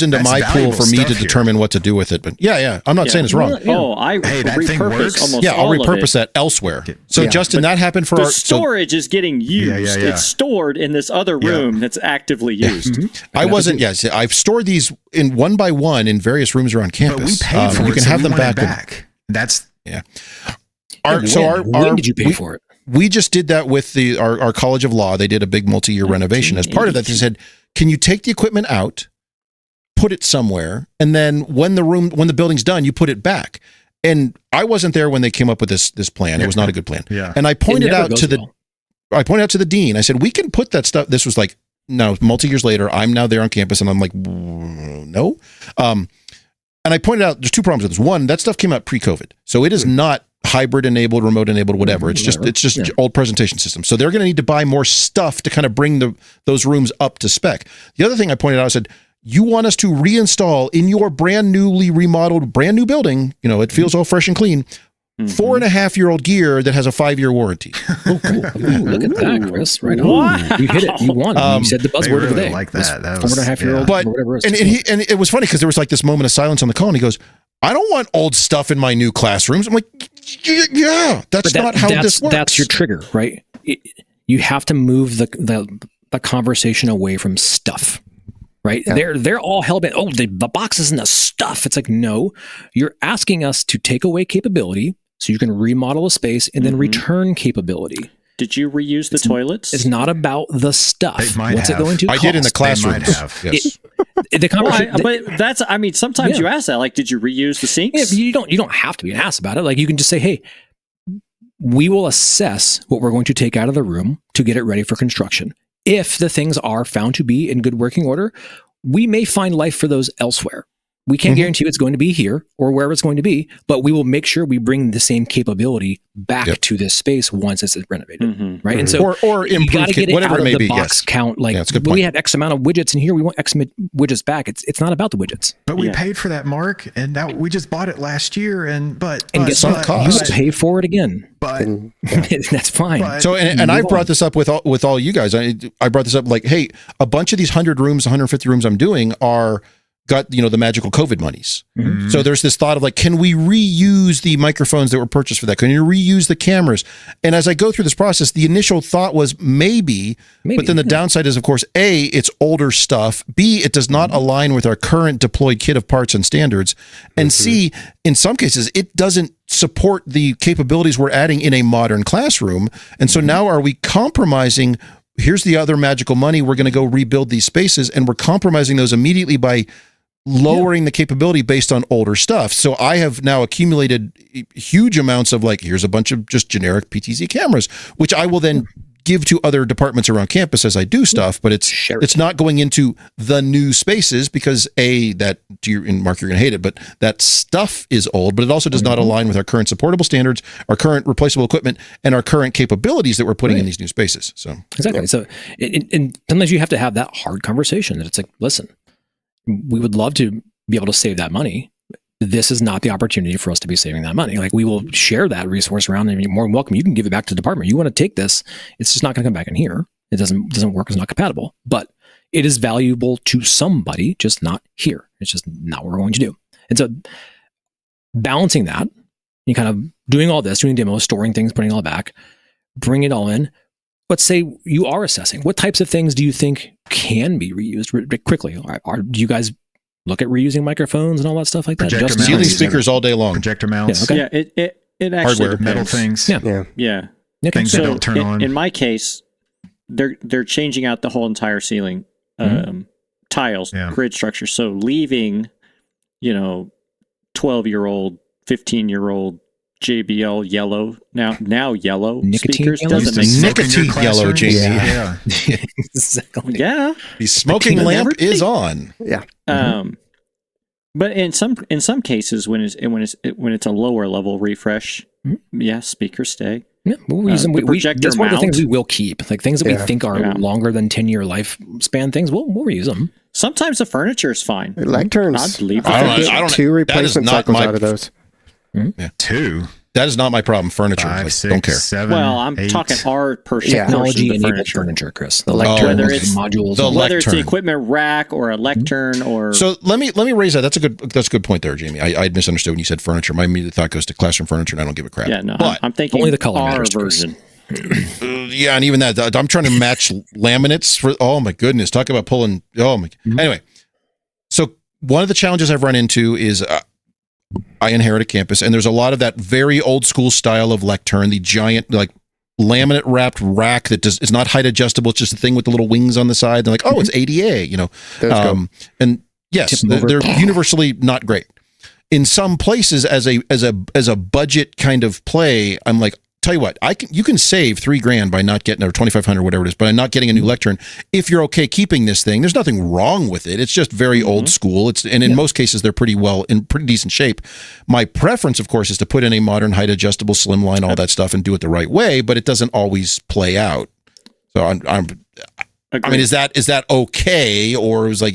into my pool for me to determine what to do with it. But I'm not saying it's wrong. That thing works. I'll repurpose that elsewhere. So Justin, that happened for the storage is getting used. It's stored in this other room that's actively used. I wasn't. Yes, I've stored these in one by one in various rooms around campus. But we paid for it. You can have them back. That's when did you pay for it? We just did that with our College of Law. They did a big multi-year renovation. As part of that, they said, can you take the equipment out, put it somewhere, and then when the building's done, you put it back. And I wasn't there when they came up with this plan. It was not a good plan. Yeah. And I pointed out to the dean. I said, we can put that stuff. This was like, no, multi-years later, I'm now there on campus, and I'm like, no. And I pointed out there's two problems with this. One, that stuff came out pre-COVID. So it is not hybrid enabled, remote enabled, whatever. It's just old presentation systems. So they're going to need to buy more stuff to kind of bring those rooms up to spec. The other thing I pointed out, I said, you want us to reinstall in your brand newly remodeled, brand new building, it feels all fresh and clean, 4.5-year-old gear that has a 5-year warranty. Oh, cool. Look at that, Chris. Right on. You hit it. You won it. You said the buzzword of the day. Like that. 4.5-year-old. But, and it was funny because there was like this moment of silence on the call, and he goes, I don't want old stuff in my new classrooms. I'm like, yeah, that's not how this works. That's your trigger, right? You have to move the conversation away from stuff, right? Yeah. They're all hell-bent. Oh, the boxes and the stuff. It's like, no, you're asking us to take away capability so you can remodel a space and then return capability. Did you reuse the toilets? It's not about the stuff. What's it going to cost? I did in the classroom. Yes. The conversation, but that's, sometimes you ask that, like, did you reuse the sinks? Yeah, you don't have to be an ass about it. Like, you can just say, hey, we will assess what we're going to take out of the room to get it ready for construction. If the things are found to be in good working order, we may find life for those elsewhere. We can't guarantee it's going to be here or wherever it's going to be, but we will make sure we bring the same capability back to this space once it's renovated, right? And so, or improve whatever it may be. Box count, like we have X amount of widgets in here, we want X widgets back. It's not about the widgets. But we paid for that, Mark, and now we just bought it last year, guess what? You will pay for it again. But that's fine. So, and I've brought this up with all you guys. I brought this up like, hey, a bunch of these 100 rooms, 150 rooms I'm doing got the magical COVID monies. So there's this thought of like, can we reuse the microphones that were purchased for that? Can you reuse the cameras? And as I go through this process, the initial thought was maybe. But then the downside is, of course, A, it's older stuff. B, it does not align with our current deployed kit of parts and standards. And C, in some cases, it doesn't support the capabilities we're adding in a modern classroom. And so now are we compromising? Here's the other magical money. We're going to go rebuild these spaces, and we're compromising those immediately by lowering the capability based on older stuff. So I have now accumulated huge amounts of like, here's a bunch of just generic PTZ cameras, which I will then give to other departments around campus as I do stuff, but it's not going into the new spaces because Mark, you're going to hate it, but that stuff is old, but it also does not align with our current supportable standards, our current replaceable equipment, and our current capabilities that we're putting in these new spaces. So exactly. So and sometimes you have to have that hard conversation that it's like, listen, we would love to be able to save that money. This is not the opportunity for us to be saving that money. Like, we will share that resource around, and you're more than welcome. You can give it back to the department. You want to take this, it's just not going to come back in here. It doesn't work. It's not compatible, but it is valuable to somebody, just not here. It's just not what we're going to do. And so balancing that, you kind of doing all this, doing demos, storing things, putting it all back, bring it all in. Let's say you are assessing. What types of things do you think can be reused quickly? Do you guys look at reusing microphones and all that stuff like that? Projector mounts, ceiling speakers all day long. Projector mounts. Yeah, it actually hardware, depends. Metal things. Yeah. Okay. Things that don't turn on. In my case, they're changing out the whole entire ceiling tiles, grid structure. So leaving, 12-year-old 15-year-old JBL yellow now yellow Nicotine speakers yellow? doesn't make Smoke in sense. your Nicotine yellow, classroom? Jamie. Yeah. Exactly. Yeah. The smoking Never lamp think. is on. Yeah. But in some cases when it's a lower level refresh, yeah, speakers stay. Yeah, we'll use them. The projector That's one of the things mount. we will keep. Like things that we think are longer than 10-year lifespan things, we'll reuse them. Sometimes the furniture is fine. Lecterns. I'd leave I it. don't know. Two replacement not cycles my- out of those. 2, That is not my problem. Furniture. 5, Like, 6, don't care. 7, Well, I'm 8. talking our personal Technology portion of the enabled furniture. furniture, Chris. The lectern. lectern, Whether it's modules. the Whether it's the lectern. equipment rack or a lectern or So let me raise that. That's a good point there, Jamie. I misunderstood when you said furniture. My immediate thought goes to classroom furniture, and I don't give a crap. yeah, no, But I'm thinking only the color our matters, Chris. version. yeah, and even that, I'm trying to match laminates for. Oh my goodness, talk about pulling. Oh my. Anyway, so one of the challenges I've run into is I inherit a campus, and there's a lot of that very old school style of lectern, the giant like laminate wrapped rack that is not height adjustable. It's just a thing with the little wings on the side. They're like, oh, it's ADA, you know. And yes, they're universally not great. In some places, as a budget kind of play, I'm like, tell you what, you can save $3,000 by not getting, or $2,500, whatever it is, by not getting a new lectern. If you're okay keeping this thing, there's nothing wrong with it. It's just very old school. In most cases they're pretty decent shape. My preference, of course, is to put in a modern height adjustable slimline, all that stuff, and do it the right way. But it doesn't always play out. So I mean, is that okay, or is like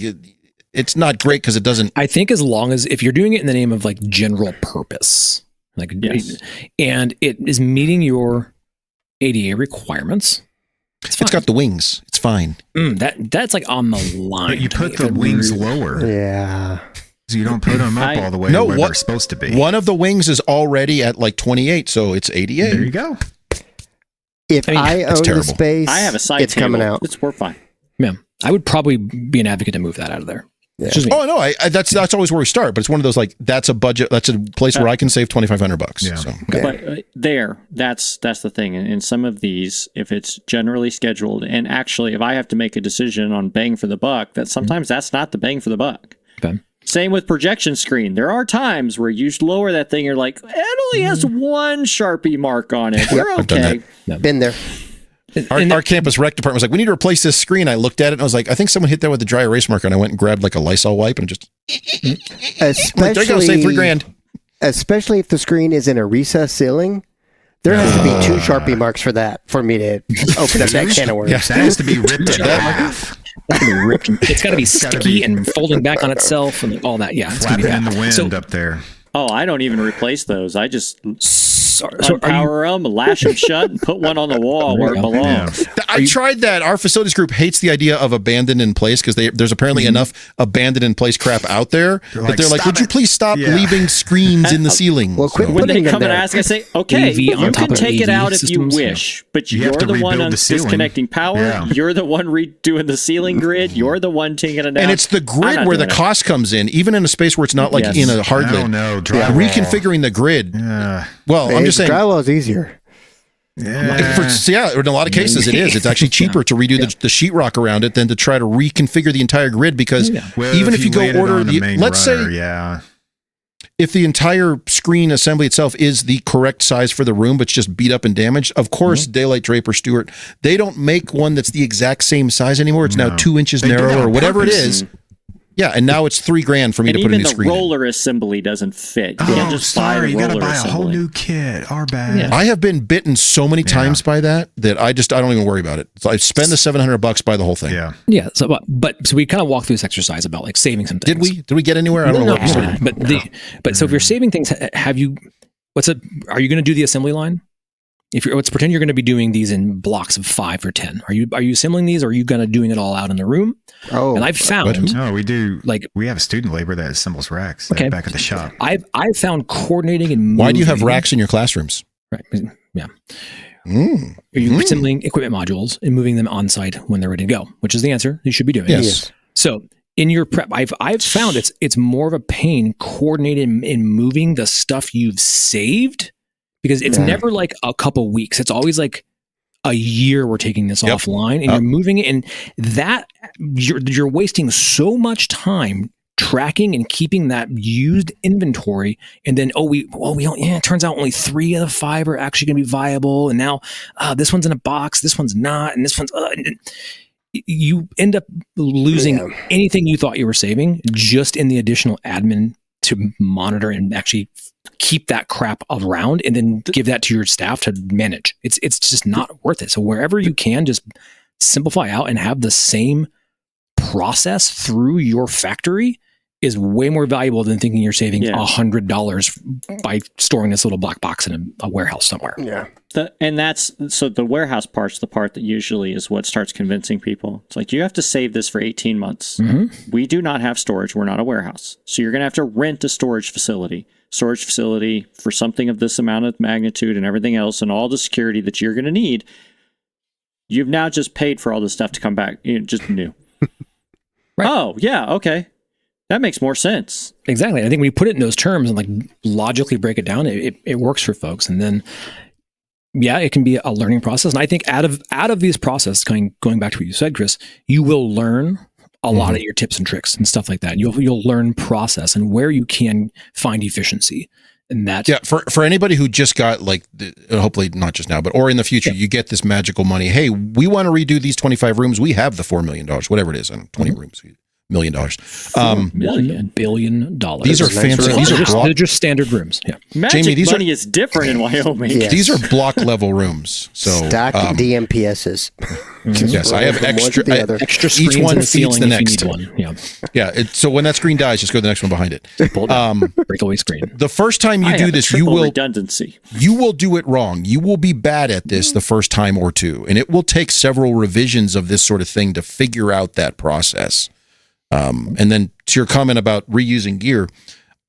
it's not great because it doesn't? I think as long as if you're doing it in the name of like general purpose. Like, Yes. and it is meeting your ADA requirements. It's got the wings. It's fine. That's like on the line. But you put the wings lower. Yeah. So you don't put them up all the way where they're supposed to be. One of the wings is already at like 28, so it's 88. There you go. If I own the terrible. space, I have a side it's table. coming out. We're fine. Yeah, I would probably be an advocate to move that out of there. Yeah. It's just me. Oh no, that's always where we start. But it's one of those like that's a budget. That's a place where I can save $2,500. Yeah. So. But that's the thing. In some of these, if it's generally scheduled, and actually, if I have to make a decision on bang for the buck, that sometimes that's not the bang for the buck. Okay. Same with projection screen. There are times where you lower that thing, you're like, it only has one Sharpie mark on it. We're I've done okay. Been there. Our campus rec department was like, we need to replace this screen. I looked at it and I was like, I think someone hit that with a dry erase marker, and I went and grabbed like a Lysol wipe and just there you go, save $3,000. Especially if the screen is in a recessed ceiling, there has to be two Sharpie marks for that for me to open up that can of worms. That has to be ripped in half. It's got to be sticky and folding back on itself and all that. Yeah, it's gonna be Flapping in bad. the wind So, up there. Oh, I don't even replace those. I just so are you, unpower them, lash them shut, and put one on the wall There where you it go. belongs. I tried that. Our facilities group hates the idea of abandoned in place because there's apparently enough abandoned in place crap out there that they're like, "Stop would you it." please stop Yeah. leaving screens in the ceiling? Well, quit When they putting them come and there. ask, I say, okay, AV you on top can of take it AV out if you systems, wish, but You have you're to the one rebuild on the ceiling. disconnecting power. Yeah. You're the one redoing the ceiling grid. You're the one taking it down. And it's the I'm grid not where the doing it. cost comes in, even in a space where it's not like Yes. in a hard I lid. don't know. Drywall. Reconfiguring the grid. Yeah. Well, I'm just saying. Drywall is easier. Yeah. In a lot of cases, it is. It's actually cheaper to redo the sheetrock around it than to try to reconfigure the entire grid because Well, even if you go laid it order on the main let's runner, say yeah. if the entire screen assembly itself is the correct size for the room, but it's just beat up and damaged, of course, Daylight, Draper, Stewart, they don't make one that's the exact same size anymore. It's now No. 2 inches They do that narrower or on whatever it purpose. is. Yeah, and now it's $3,000 for me And to put a even new the screen in. roller assembly doesn't fit. You can't Oh, just buy sorry. a You got to roller buy a whole assembly. new kit. Our bad. Yeah. I have been bitten so many times by that I don't even worry about it. So I spend the $700, buy the whole thing. Yeah. yeah. So, so we kind of walked through this exercise about like saving some things. Did we get anywhere? I don't know what we started. But so if you're saving things, are you going to do the assembly line? Let's pretend you're going to be doing these in blocks of 5 or 10. Are you assembling these, or are you going to doing it all out in the room? Oh, And I've found No, we do. like We have student labor that assembles racks Okay. back at the shop. I've found coordinating and moving. Why do you have racks in your classrooms? Right. Yeah. Mm. Are you assembling equipment modules and moving them on site when they're ready to go? Which is the answer you should be doing. Yes. So in your prep, I've found it's more of a pain coordinating in moving the stuff you've saved, because it's never like a couple weeks. It's always like a year we're taking this offline and you're moving it, and that you're wasting so much time tracking and keeping that used inventory, and then it turns out only 3 of the 5 are actually going to be viable, and now this one's in a box, this one's not, and this one's you end up losing anything you thought you were saving just in the additional admin to monitor and actually keep that crap around, and then give that to your staff to manage. It's just not worth it. So wherever you can, just simplify out and have the same process through your factory is way more valuable than thinking you're saving $100 by storing this little black box in a warehouse somewhere. Yeah. The warehouse part's the part that usually is what starts convincing people. It's like, you have to save this for 18 months. Mm-hmm. We do not have storage. We're not a warehouse. So you're going to have to rent a storage facility for something of this amount of magnitude and everything else and all the security that you're going to need. You've now just paid for all this stuff to come back. Just new. Right. Oh, yeah. Okay. That makes more sense. Exactly. I think when you put it in those terms and like logically break it down, it works for folks. And then, it can be a learning process. And I think out of these processes, going back to what you said, Chris, you will learn a lot of your tips and tricks and stuff like that. You'll learn process and where you can find efficiency. And that for anybody who just got hopefully not just now, but or in the future, you get this magical money. Hey, we want to redo these 25 rooms. We have the $4 million, whatever it is, on 20 rooms. $1 million. $1 billion. These are fancy. They're just standard rooms. Yeah. Magic Jamie, money is different in Wyoming. Yes. These are block level rooms. So Stacked DMPSs. yes, I have extra. Extra screens each one in the feeds ceiling the if next you need one. Yeah. So when that screen dies, just go to the next one behind it. Breakaway screen. The first time you I do have this, a you triple will redundancy. You will do it wrong. You will be bad at this the first time or two, and it will take several revisions of this sort of thing to figure out that process. And then to your comment about reusing gear,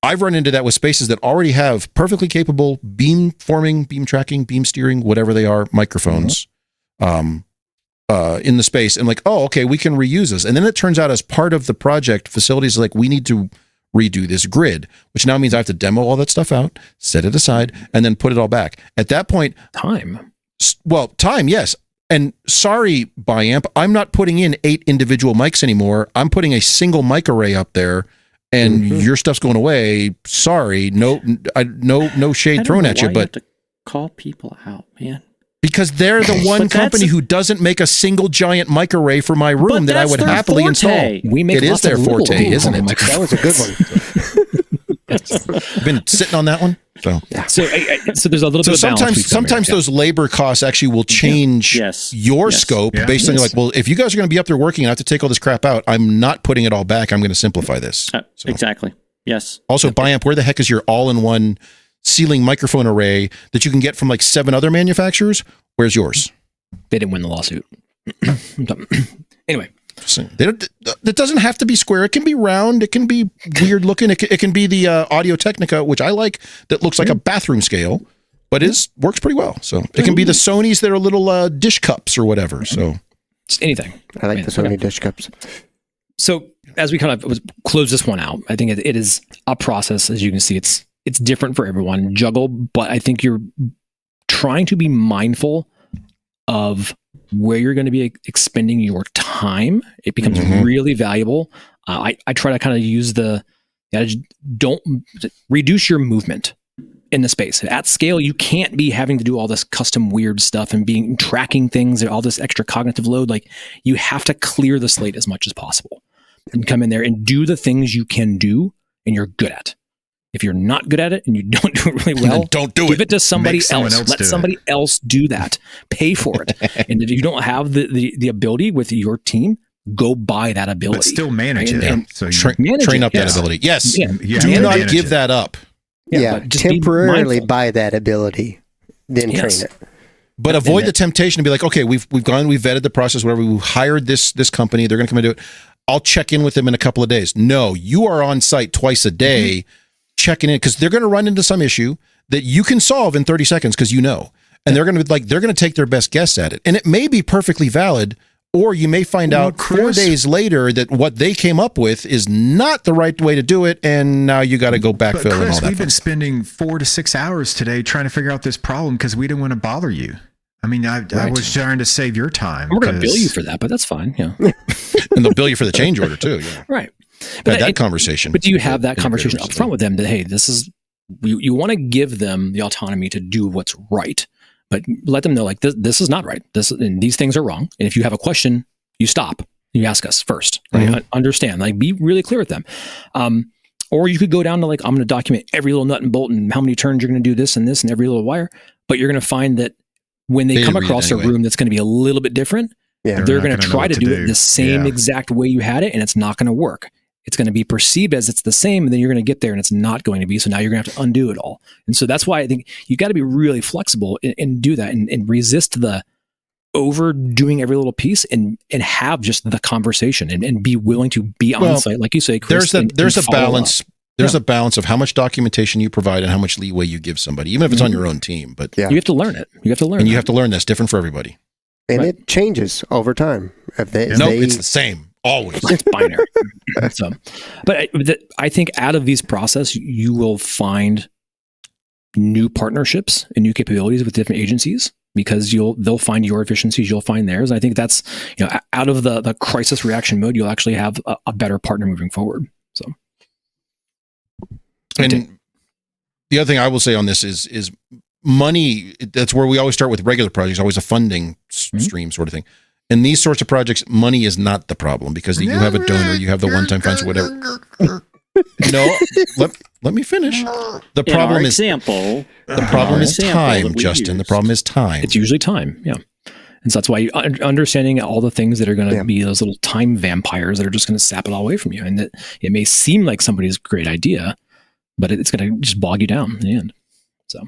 I've run into that with spaces that already have perfectly capable beam forming, beam tracking, beam steering, whatever they are, microphones in the space. And like, oh, okay, we can reuse this. And then it turns out as part of the project, facilities are like, we need to redo this grid, which now means I have to demo all that stuff out, set it aside, and then put it all back. At that point, time, yes. And sorry, Biamp, I'm not putting in 8 individual mics anymore. I'm putting a single mic array up there, and your stuff's going away. Sorry, no shade thrown at you, but you have to call people out, man. Because they're the one company who doesn't make a single giant mic array for my room that I would happily install. It is their forte, isn't it? That was a good one. Been sitting on that one. So there's a little bit of balance. Sometimes those labor costs actually will change your scope based on like, well, if you guys are going to be up there working and I have to take all this crap out, I'm not putting it all back. I'm going to simplify this. Exactly. Yes. Also, Biamp, where the heck is your all-in-one ceiling microphone array that you can get from like 7 other manufacturers? Where's yours? They didn't win the lawsuit. Anyway. It doesn't have to be square. It can be round. It can be weird looking. It can be the Audio Technica, which I like, that looks like a bathroom scale, but works pretty well. So it can be the Sonys that are little dish cups or whatever. So just anything. I like the Sony dish cups. So as we kind of close this one out, I think it is a process. As you can see, it's different for everyone. Juggle, but I think you're trying to be mindful of where you're going to be expending your time. It becomes really valuable. I try to kind of use don't reduce your movement in the space. At scale, you can't be having to do all this custom weird stuff and tracking things and all this extra cognitive load. Like, you have to clear the slate as much as possible and come in there and do the things you can do and you're good at. If you're not good at it and you don't do it really well, don't do it. Give it to somebody else. Let somebody else do that. Pay for it. And if you don't have the ability with your team, go buy that ability. But still manage it. So you train up that ability. Yes. Yeah. Do not give that up. Yeah. Temporarily buy that ability, then train it. But avoid the temptation to be like, okay, we've vetted the process, whatever. We hired this company. They're going to come and do it. I'll check in with them in a couple of days. No, you are on site twice a day. Checking in, because they're going to run into some issue that you can solve in 30 seconds because you know, and they're going to take their best guess at it, and it may be perfectly valid, or you may find out 4 days later that what they came up with is not the right way to do it, and now you got to go backfill. But Chris, and all that. We've been spending 4 to 6 hours today trying to figure out this problem because we didn't want to bother you. I mean, I was trying to save your time. We're going to bill you for that, but that's fine. Yeah, and they'll bill you for the change order too. Yeah. Right. had that conversation. But do you have that conversation up front with them that, hey, this is, you want to give them the autonomy to do what's right, but let them know like this is not right. And these things are wrong. And if you have a question, you stop. You ask us first. Right? Understand. Like, be really clear with them. Or you could go down to like, I'm going to document every little nut and bolt and how many turns you're going to do this and every little wire. But you're going to find that when they come across a room that's going to be a little bit different, they're going to try to do it the same exact way you had it, and it's not going to work. It's going to be perceived as it's the same, and then you're going to get there and it's not going to be. So now you're going to have to undo it all. And so that's why I think you got to be really flexible and do that and resist the overdoing every little piece and have just the conversation and be willing to be on site. Like you say, Chris, there's a balance. There's a balance of how much documentation you provide and how much leeway you give somebody, even if it's on your own team. But you have to learn it. You have to learn, and you have to learn that's different for everybody. And it changes over time. It's the same always. It's binary. But I think out of these process, you will find new partnerships and new capabilities with different agencies because they'll find your efficiencies, you'll find theirs. I think that's, out of the crisis reaction mode, you'll actually have a better partner moving forward. So. And the other thing I will say on this is money. That's where we always start with regular projects, always a funding stream sort of thing. And these sorts of projects, money is not the problem because you have a donor, you have the one-time funds, whatever. No, let me finish. The problem is time, Justin. The problem is time. It's usually time. Yeah. And so that's why understanding all the things that are going to be those little time vampires that are just going to sap it all away from you. And that it may seem like somebody's great idea, but it's going to just bog you down in the end. So,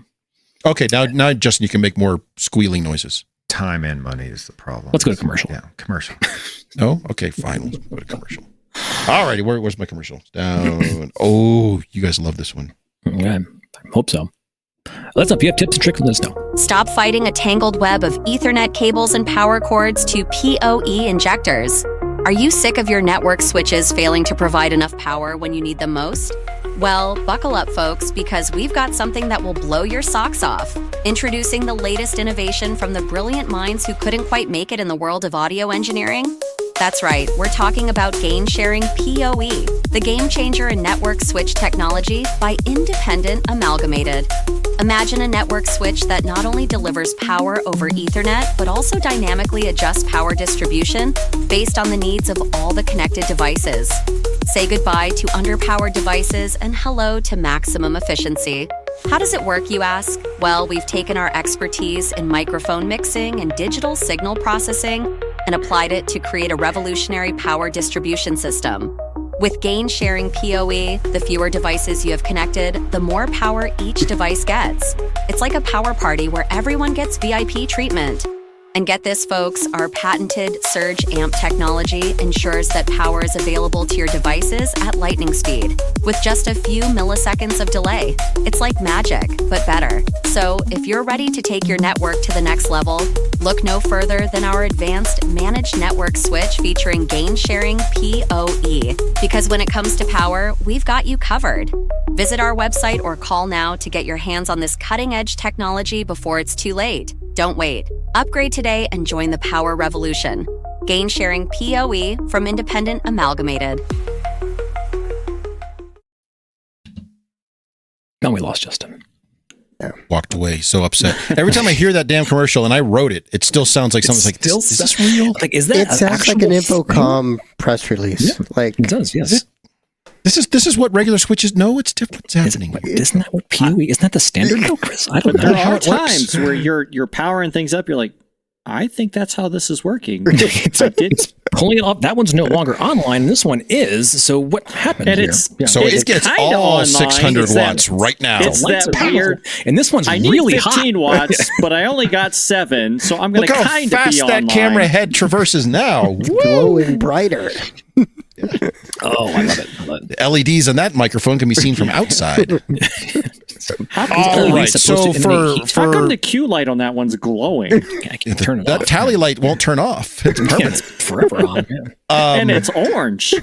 okay. Now, Justin, you can make more squealing noises. Time and money is the problem. Let's go to commercial. Yeah, commercial. No? Okay, fine. Let's go to commercial. All righty. Where's my commercial? Down. Oh, you guys love this one. Okay. I hope so. Let's know if you have tips and tricks, let us know. Stop fighting a tangled web of Ethernet cables and power cords to PoE injectors. Are you sick of your network switches failing to provide enough power when you need them most? Well, buckle up, folks, because we've got something that will blow your socks off. Introducing the latest innovation from the brilliant minds who couldn't quite make it in the world of audio engineering. That's right, we're talking about gain sharing PoE, the game changer in network switch technology by Independent Amalgamated. Imagine a network switch that not only delivers power over Ethernet, but also dynamically adjusts power distribution based on the needs of all the connected devices. Say goodbye to underpowered devices and hello to maximum efficiency. How does it work, you ask? Well, we've taken our expertise in microphone mixing and digital signal processing and applied it to create a revolutionary power distribution system. With gain sharing PoE, the fewer devices you have connected, the more power each device gets. It's like a power party where everyone gets VIP treatment. And get this, folks, our patented Surge Amp technology ensures that power is available to your devices at lightning speed, with just a few milliseconds of delay. It's like magic, but better. So if you're ready to take your network to the next level, look no further than our advanced managed network switch featuring gain sharing PoE. Because when it comes to power, we've got you covered. Visit our website or call now to get your hands on this cutting-edge technology before it's too late. Don't wait. Upgrade today and join the power revolution. Gain sharing PoE from Independent Amalgamated. Now we lost Justin. Walked away, so upset. Every time I hear that damn commercial, and I wrote it, it still sounds like something's like, is this real? Like, is that it sounds like an Infocom press release. Yeah, like it does, yes. This is what regular switches. No, it's different. What's happening? Isn't that what PoE? Isn't that the standard though, Chris? I don't know. There are times where you're powering things up. You're like, I think that's how this is working. It's pulling it off. That one's no longer online. This one is. So what happened and here? So it gets all online. 600 watts right now. It's that weird. And this one's I need really 15 hot. watts, but I only got 7. So I'm going to kind of be Look how fast that camera head traverses now. glowing brighter. Oh, I love it. The LEDs on that microphone can be seen from outside. All right. So how come the Q light on that one's glowing? I can turn it off. That tally light won't turn off. It's permanent. It's forever on. And it's orange.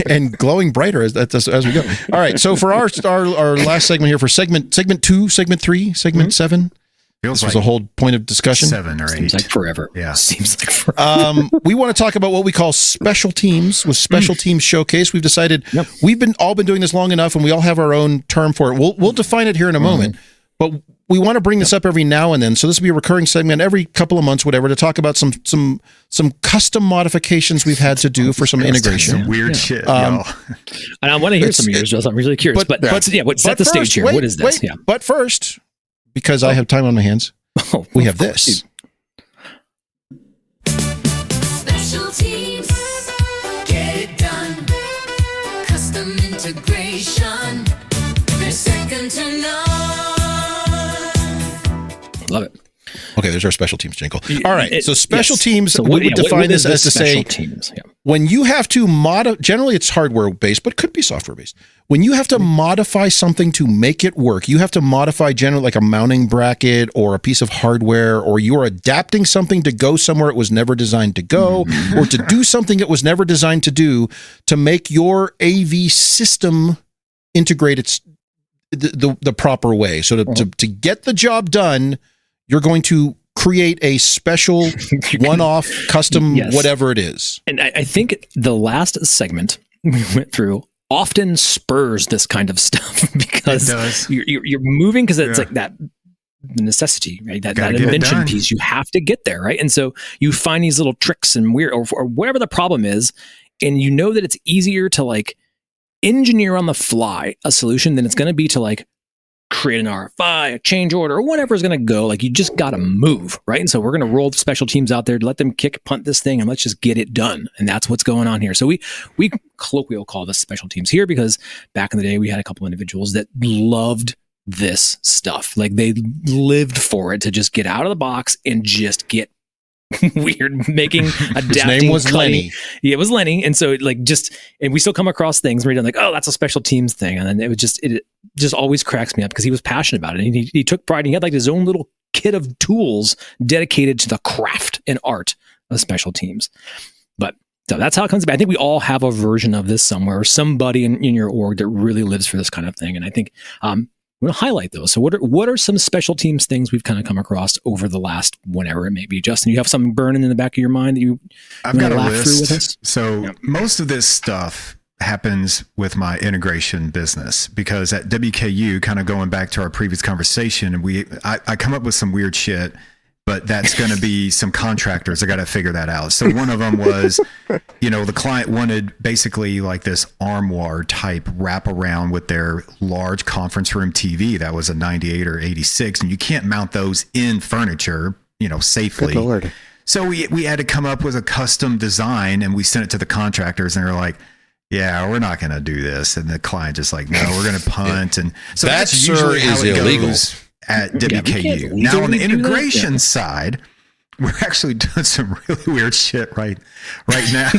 And glowing brighter as we go. All right. So for our last segment here, for segment 2, segment 3, segment 7, Feels This was like a whole point of discussion. 7 or 8. Seems like forever. Yeah. Seems like forever. We want to talk about what we call special teams with special teams showcase. We've decided we've all been doing this long enough, and we all have our own term for it. We'll define it here in a moment, but we want to bring this up every now and then. So this will be a recurring segment every couple of months, whatever, to talk about some custom modifications we've had to do for some integration. Some weird shit, And I want to hear some of yours, Joe. I'm really curious. But set the stage here. What is this? But first, because I have time on my hands, we have this. Special teams, get it done. Custom integration, they're second to none. Love it. Okay, there's our special teams jingle. All right, so special yes. teams, So we would define this as to say, teams? Yeah. when you have to generally it's hardware-based, but could be software-based. When you have to modify something to make it work, you have to modify generally like a mounting bracket or a piece of hardware, or you are adapting something to go somewhere it was never designed to go, or to do something it was never designed to do, to make your AV system integrate its the proper way. So to get the job done, you're going to create a special one-off custom whatever it is. And I think the last segment we went through often spurs this kind of stuff because you're moving because it's like that necessity, right? That invention piece, you have to get there, right? And so you find these little tricks and weird or whatever the problem is, and you know that it's easier to like engineer on the fly a solution than it's going to be to like create an RFI, a change order, or whatever is going to go. Like you just got to move, right? And so we're going to roll the special teams out there to let them punt this thing, and let's just get it done. And that's what's going on here. So we colloquially call this special teams here because back in the day we had a couple individuals that loved this stuff. Like they lived for it to just get out of the box and just get weird, making, adapting. His name was cutting. Lenny. Yeah, it was Lenny. And so and we still come across things where you're like, oh, that's a special teams thing. And then it just always cracks me up because he was passionate about it. And he took pride. He had like his own little kit of tools dedicated to the craft and art of special teams. But so that's how it comes about. I think we all have a version of this somewhere, or somebody in your org that really lives for this kind of thing. And I think I'm going to highlight those. So what are some special teams things we've kind of come across over the last whenever it may be? Justin, you have something burning in the back of your mind that I've got a laugh list. through with us? So most of this stuff happens with my integration business because at WKU, kind of going back to our previous conversation, I come up with some weird shit, but that's going to be some contractors. I got to figure that out. So one of them was, the client wanted basically like this armoire type wraparound with their large conference room TV. That was a 98 or 86. And you can't mount those in furniture, safely. Good Lord. So we had to come up with a custom design and we sent it to the contractors and they're like, yeah, we're not going to do this. And the client just like, no, we're going to punt. And so that's usually how it goes at WKU. Now on the integration side, we're actually doing some really weird shit right now.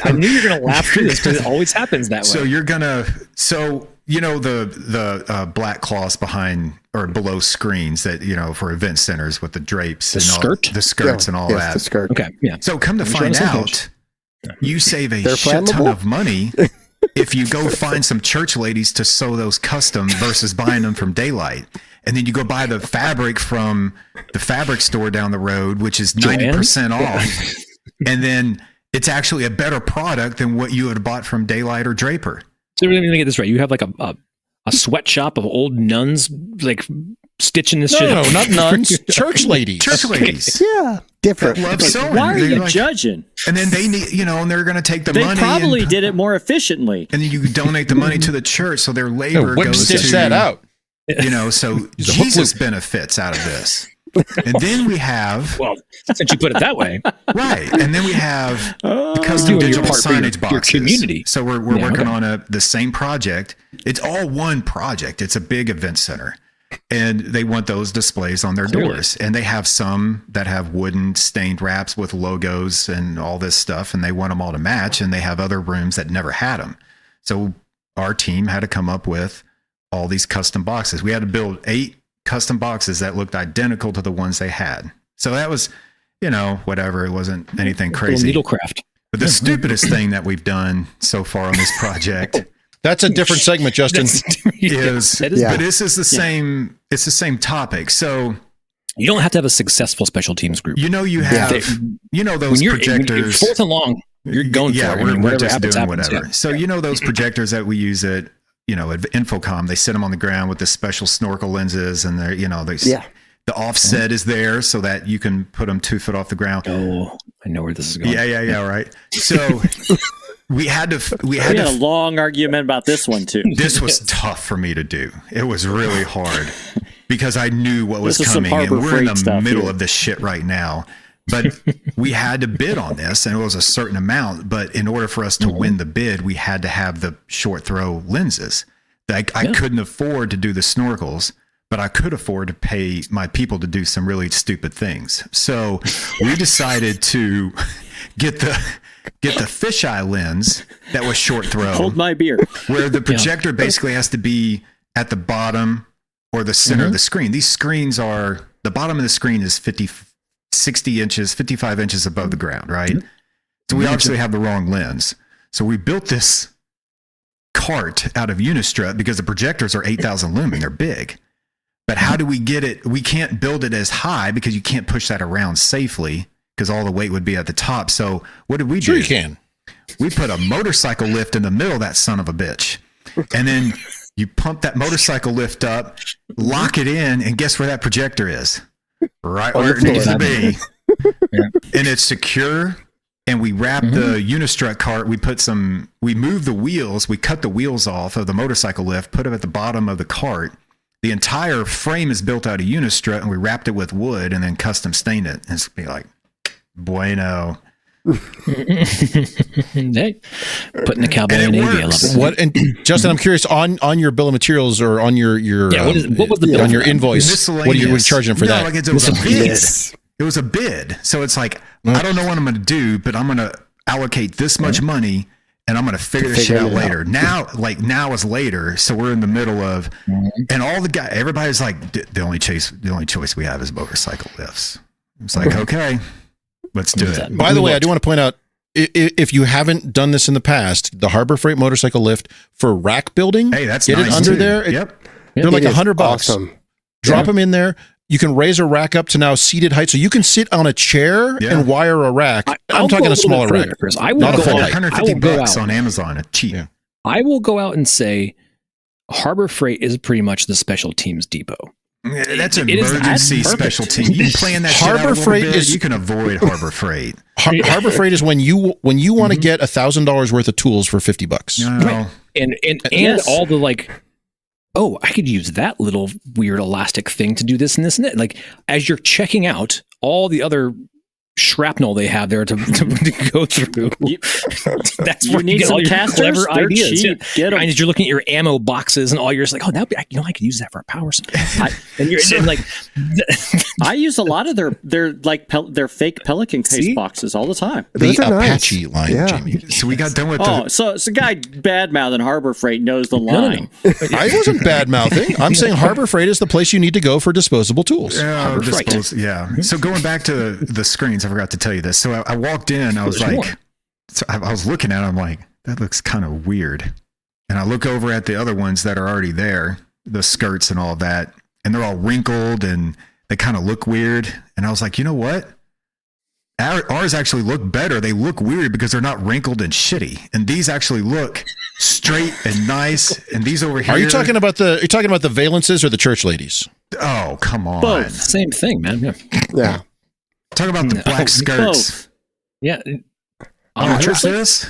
I knew you were going to laugh through this because it always happens that way. So the black cloths behind or below screens that, for event centers with the drapes and the skirts and all that. The skirt. Okay. Yeah. So come to find out, you save a shit ton of money if you go find some church ladies to sew those custom versus buying them from Daylight. And then you go buy the fabric from the fabric store down the road, which is 90% off. And then it's actually a better product than what you would have bought from Daylight or Draper. So let me get this right. You have like a sweatshop of old nuns, like stitching this shit. No, not nuns. Church ladies. Church ladies. Yeah. Different. Love sewing. Why are you judging? And then they need, and they're going to take the money. They probably did it more efficiently. And then you donate the money to the church, so their labor Whim goes stitch to that out. So Jesus benefits out of this. And then we have... Well, since you put it that way. Right. And then we have the custom digital signage boxes. Your community. So we're working on the same project. It's all one project. It's a big event center. And they want those displays on their doors. And they have some that have wooden stained wraps with logos and all this stuff. And they want them all to match. And they have other rooms that never had them. So our team had to come up with all these custom boxes. We had to build 8 custom boxes that looked identical to the ones they had. So that was, whatever. It wasn't anything crazy. Needlecraft. But the stupidest thing that we've done so far on this project... That's a different segment, Justin. But this is the same. It's the same topic. So You don't have to have a successful special teams group. You know, you have, you know, those when you're projectors. Fourth and long, you're going for it. We're just happens, doing happens, whatever. yeah. So, you know, those projectors that we use at, you know, at Infocom, they sit them on the ground with the special snorkel lenses, and they're, you know, the offset is there so that you can put them 2 foot off the ground. Oh, I know where this is going. Yeah, right. So we had a long argument about this one too. This was tough for me to do. It was really hard because I knew what was coming, and we're in the middle of this shit right now. But we had to bid on this, and it was a certain amount. But in order for us to win the bid, we had to have the short throw lenses. I couldn't afford to do the snorkels, but I could afford to pay my people to do some really stupid things. So we decided to get the fisheye lens that was short throw. Hold my beer. Where the projector basically has to be at the bottom or the center of the screen. These screens are, the bottom of the screen is 60 inches, 55 inches above the ground, right? So we obviously have the wrong lens. So we built this cart out of Unistrut because the projectors are 8,000 lumen. They're big. But how do we get it? We can't build it as high because you can't push that around safely because all the weight would be at the top. So what did we do? Sure you can. We put a motorcycle lift in the middle of that son of a bitch. And then you pump that motorcycle lift up, lock it in, and guess where that projector is? Right where it needs to be. And it's secure. And we wrap the Unistrut cart. We move the wheels. We cut the wheels off of the motorcycle lift, put them at the bottom of the cart. The entire frame is built out of Unistrut, and we wrapped it with wood and then custom stained it. And it's be like, bueno. Hey, putting the cowboy in AV, I love it. What? And Justin, I'm curious on your bill of materials or on your what was the bill on for your that? invoice? What are you charging for that? Like it was a bid. It was a bid. So it's like, I don't know what I'm going to do, but I'm going to allocate this much money, and I'm going to figure this shit out later. Now is later, so we're in the middle of, and all the guy, everybody's like, the only choice we have is motorcycle lifts. It's like, okay, let's do it. By the way, I do want to point out, if you haven't done this in the past, the Harbor Freight motorcycle lift for rack building, hey, that's get nice it under too. there. They're like $100. Awesome. Drop them in there. You can raise a rack up to now seated height, so you can sit on a chair and wire a rack. I'm talking a smaller rack. I will Not a go full out. height. $150 on Amazon. It's cheap. Yeah. I will go out and say Harbor Freight is pretty much the special teams depot. That's an emergency special team. You can plan that Harbor Freight you can avoid Harbor Freight. Harbor Freight is when you want to get $1,000 worth of tools for $50. No. And all the like, oh, I could use that little weird elastic thing to do this and this and that. Like, as you're checking out all the other shrapnel they have there to go through, that's where you need get some all your casters. clever They're ideas. cheap. Get 'em. And as you're looking at your ammo boxes and all, you're just like, oh, that'd be, I could use that for a power supply. And like, I use a lot of their fake Pelican case boxes all the time. Those The are nice. Apache line, Yeah. Jamie. So we got done with So guy bad-mouthing Harbor Freight knows the line. I wasn't bad mouthing. I'm saying Harbor Freight is the place you need to go for disposable tools. So going back to the screens, I forgot to tell you this. So I walked in, I was like, I was looking at it, I'm like, that looks kind of weird. And I look over at the other ones that are already there, the skirts and all that, and they're all wrinkled and they kind of look weird. And I was like, you know what? Ours actually look better. They look weird because they're not wrinkled and shitty. And these actually look straight and nice. And these over here. Are you talking about the Valences or the church ladies? Oh, come on. Both. same thing, man. Yeah. Talk about the black skirts. Both. Yeah. What is this?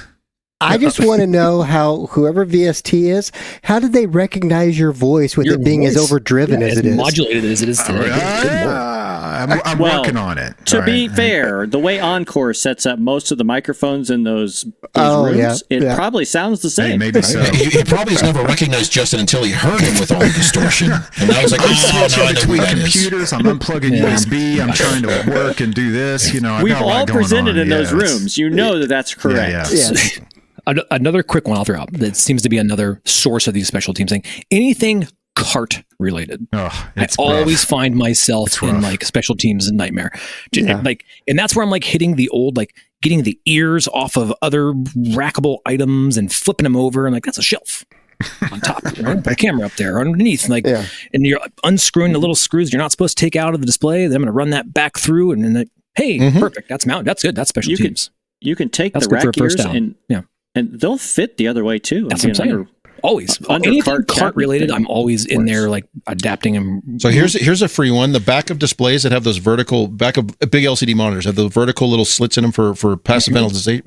I just want to know how whoever VST is, how did they recognize your voice with Your it being as voice. overdriven as it is? Modulated as it is today. I'm working on it. To be fair, the way Encore sets up most of the microphones in those Oh, rooms, yeah, it yeah. probably sounds the Hey, same. maybe so. He probably has never recognized Justin until he heard him with all the distortion. And now he's like, I'm oh, switching no, I know who between that is. computers. I'm unplugging USB. I'm trying to work and do this. You know, I've We've got a lot all going presented on. in those Yeah, it's- rooms. You know that's correct. Yeah. Yes. Another quick one I'll throw out that seems to be another source of these special teams thing. Anything cart related. Oh, I it's always rough. find myself It's in rough. like special teams and nightmare. Yeah. Like, and that's where I'm like hitting the old, like getting the ears off of other rackable items and flipping them over. And like, that's a shelf. on top, right? Put a camera up there or underneath, like, Yeah. and you're unscrewing the little screws you're not supposed to take out of the display. Then I'm going to run that back through, and then like, hey, perfect, that's mounted. That's good. That's special teams. You can take That's the good for rack a first gears down. and they'll fit the other way too. That's what I'm saying. Always under anything cart cart related, thing I'm always in there like adapting them. So here's a free one. The back of displays that have those vertical back of big LCD monitors have the vertical little slits in them for passive ventilation.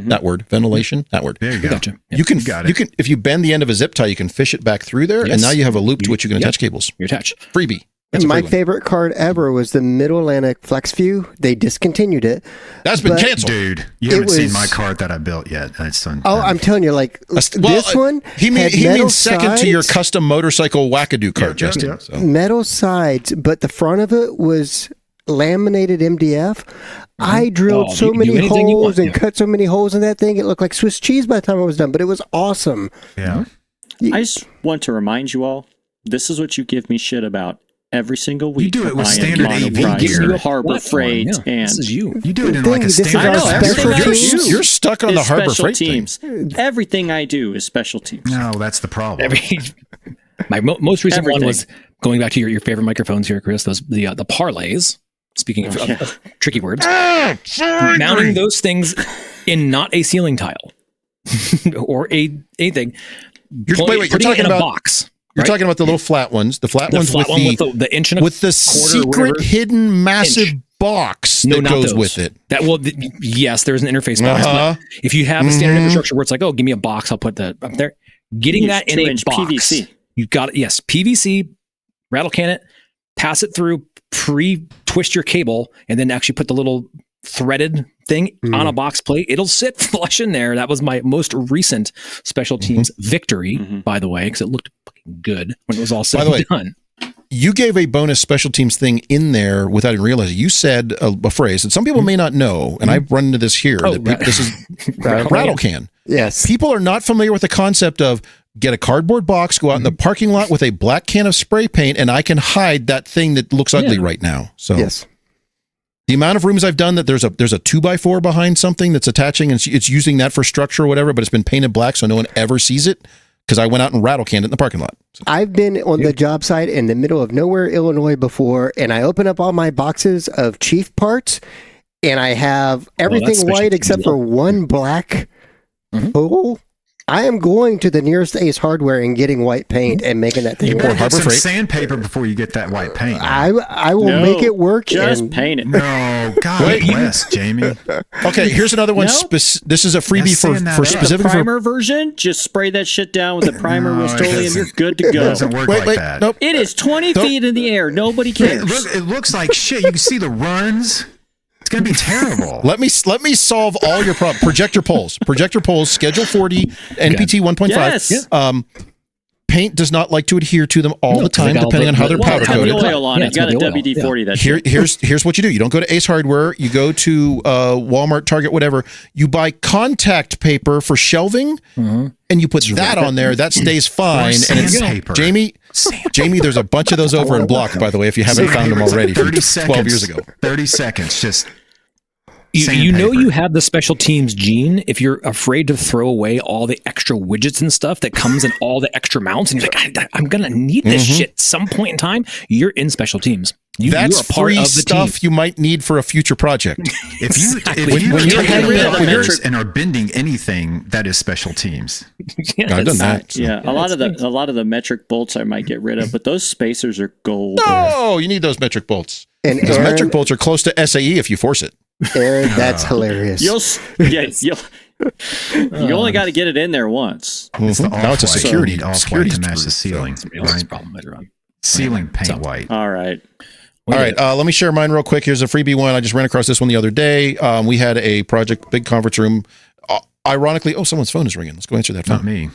That word, ventilation. That word. There you go. Gotcha. Yeah. You can got it. you can if you bend the end of a zip tie, you can fish it back through there, and Yes. now you have a loop to which you can attach cables. You attach. Freebie. That's a My free one. favorite card ever was the Middle Atlantic FlexView. They discontinued it. That's been but- canceled. Dude, you haven't seen was- my card that I built yet. It's Oh, I'm telling you, like this one. He had means metal second to your sides, custom motorcycle wackadoo card, Justin. yeah. So. metal sides, but the front of it was laminated MDF. I drilled Oh, so you can do many anything you holes want, and cut so many holes in that thing. It looked like Swiss cheese by the time it was done, but it was awesome. Yeah. I just want to remind you all, this is what you give me shit about every single week. do it with buying standard monoprice, AV gear. Harbor Platform, Freight, yeah. and This is you. You do it in Thing, like a this is standard. our I know, special everything I team. do You're stuck on is the Harbor special Freight thing. teams. Everything I do is special teams. No, that's the problem. My most recent one Everything. was going back to your favorite microphones here, Chris. Those the parlays. Speaking of tricky words, mounting those things in not a ceiling tile or a thing. Wait, you're putting it talking in a about box. You're right? talking about the little flat ones, the flat The ones flat with one with the inch and a with the quarter or secret whatever. hidden massive Inch. box No, that not goes those. with it. That yes, there's an interface box. Uh-huh. But if you have a standard infrastructure where it's like, oh, give me a box, I'll put that up there. Getting Use that in a 2-inch box, PVC. you got it. Yes, PVC. Rattle can it, pass it through, pre-twist your cable, and then actually put the little threaded thing on a box plate. It'll sit flush in there. That was my most recent special teams victory, by the way, because it looked fucking good when it was all said By the and way, done. You gave a bonus special teams thing in there without even realizing. You said a phrase that some people may not know, and I've run into this here. Oh, This is rattle can. Yes. People are not familiar with the concept of get a cardboard box, go out in the parking lot with a black can of spray paint, and I can hide that thing that looks ugly right now. So Yes. the amount of rooms I've done that there's a 2x4 behind something that's attaching and it's using that for structure or whatever, but it's been painted black so no one ever sees it because I went out and rattle canned it in the parking lot. So, I've been on the job site in the middle of nowhere, Illinois before, and I open up all my boxes of Chief parts, and I have everything special white teams except as well. for one black hole. I am going to the nearest Ace Hardware and getting white paint and making that thing You work. better get Harbor some Freight. sandpaper before you get that white paint. I will No, make it work. Just and paint it. No, God Wait. bless, Jamie. okay, here's another one. No? This is a freebie Yes, for sand that for up. The specifically for primer version, just spray that shit down with the primer No, it Rust-Oleum. doesn't. You're good to It go. doesn't work like that. Nope. It is 20 Don't- feet in the air. Nobody cares. It looks like shit. You can see the runs. It's gonna be terrible. Let me solve all your problems. Projector poles, Schedule 40, NPT 1.5. Yes. Paint does not like to adhere to them all the 'cause they time, got all depending the- on how they're Well, powder it's got the coated. oil on Yeah, it. it's You got a got the oil. WD-40 that shit. Here's what you do. You don't go to Ace Hardware. You go to Walmart, Target, whatever. You buy contact paper for shelving, and you put that on there. That stays fine. And it's sandpaper. Jamie, there's a bunch of those over in Block, by the way, if you haven't found them already from 30 12 years ago. 30 seconds. Just You know sandpaper. you have the special teams gene if you're afraid to throw away all the extra widgets and stuff that comes in all the extra mounts, and you're like, I'm gonna need this shit some point in time. You're in special teams. That's you are part free of the stuff team. you might need for a future project. If you When you're take heading away out the with your- layers and are bending anything, that is special teams. Yeah, I've done that. Yeah, a lot of the metric bolts I might get rid of, but those spacers are gold. Oh, you need those metric bolts. And Because Aaron, metric bolts are close to SAE if you force it. Aaron, that's hilarious. You only got to get it in there once. Now it's a Off-white. security You need off-white security to match screw, the ceiling. That's the Right? problem later on. Ceiling paint So- white. All right. All right, let me share mine real quick. Here's a freebie one. I just ran across this one the other day. We had a project, big conference room. Ironically, someone's phone is ringing. Let's go answer that phone. Not me.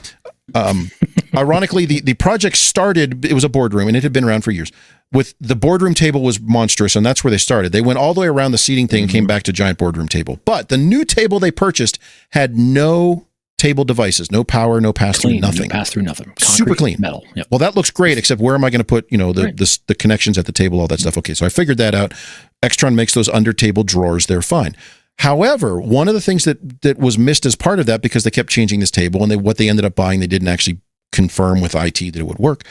Ironically, the project started, it was a boardroom, and it had been around for years. With the boardroom table was monstrous, and that's where they started. They went all the way around the seating thing and came back to giant boardroom table. But the new table they purchased had no table devices, no power, no pass-through, Clean, nothing. no pass through, nothing. Super Concrete, clean. metal. Yep. Well, that looks great, except where am I going to put, Right. the connections at the table, all that stuff. Okay, so I figured that out. Extron makes those under table drawers. They're fine. However, one of the things that was missed as part of that, because they kept changing this table and what they ended up buying, they didn't actually confirm with IT that it would work,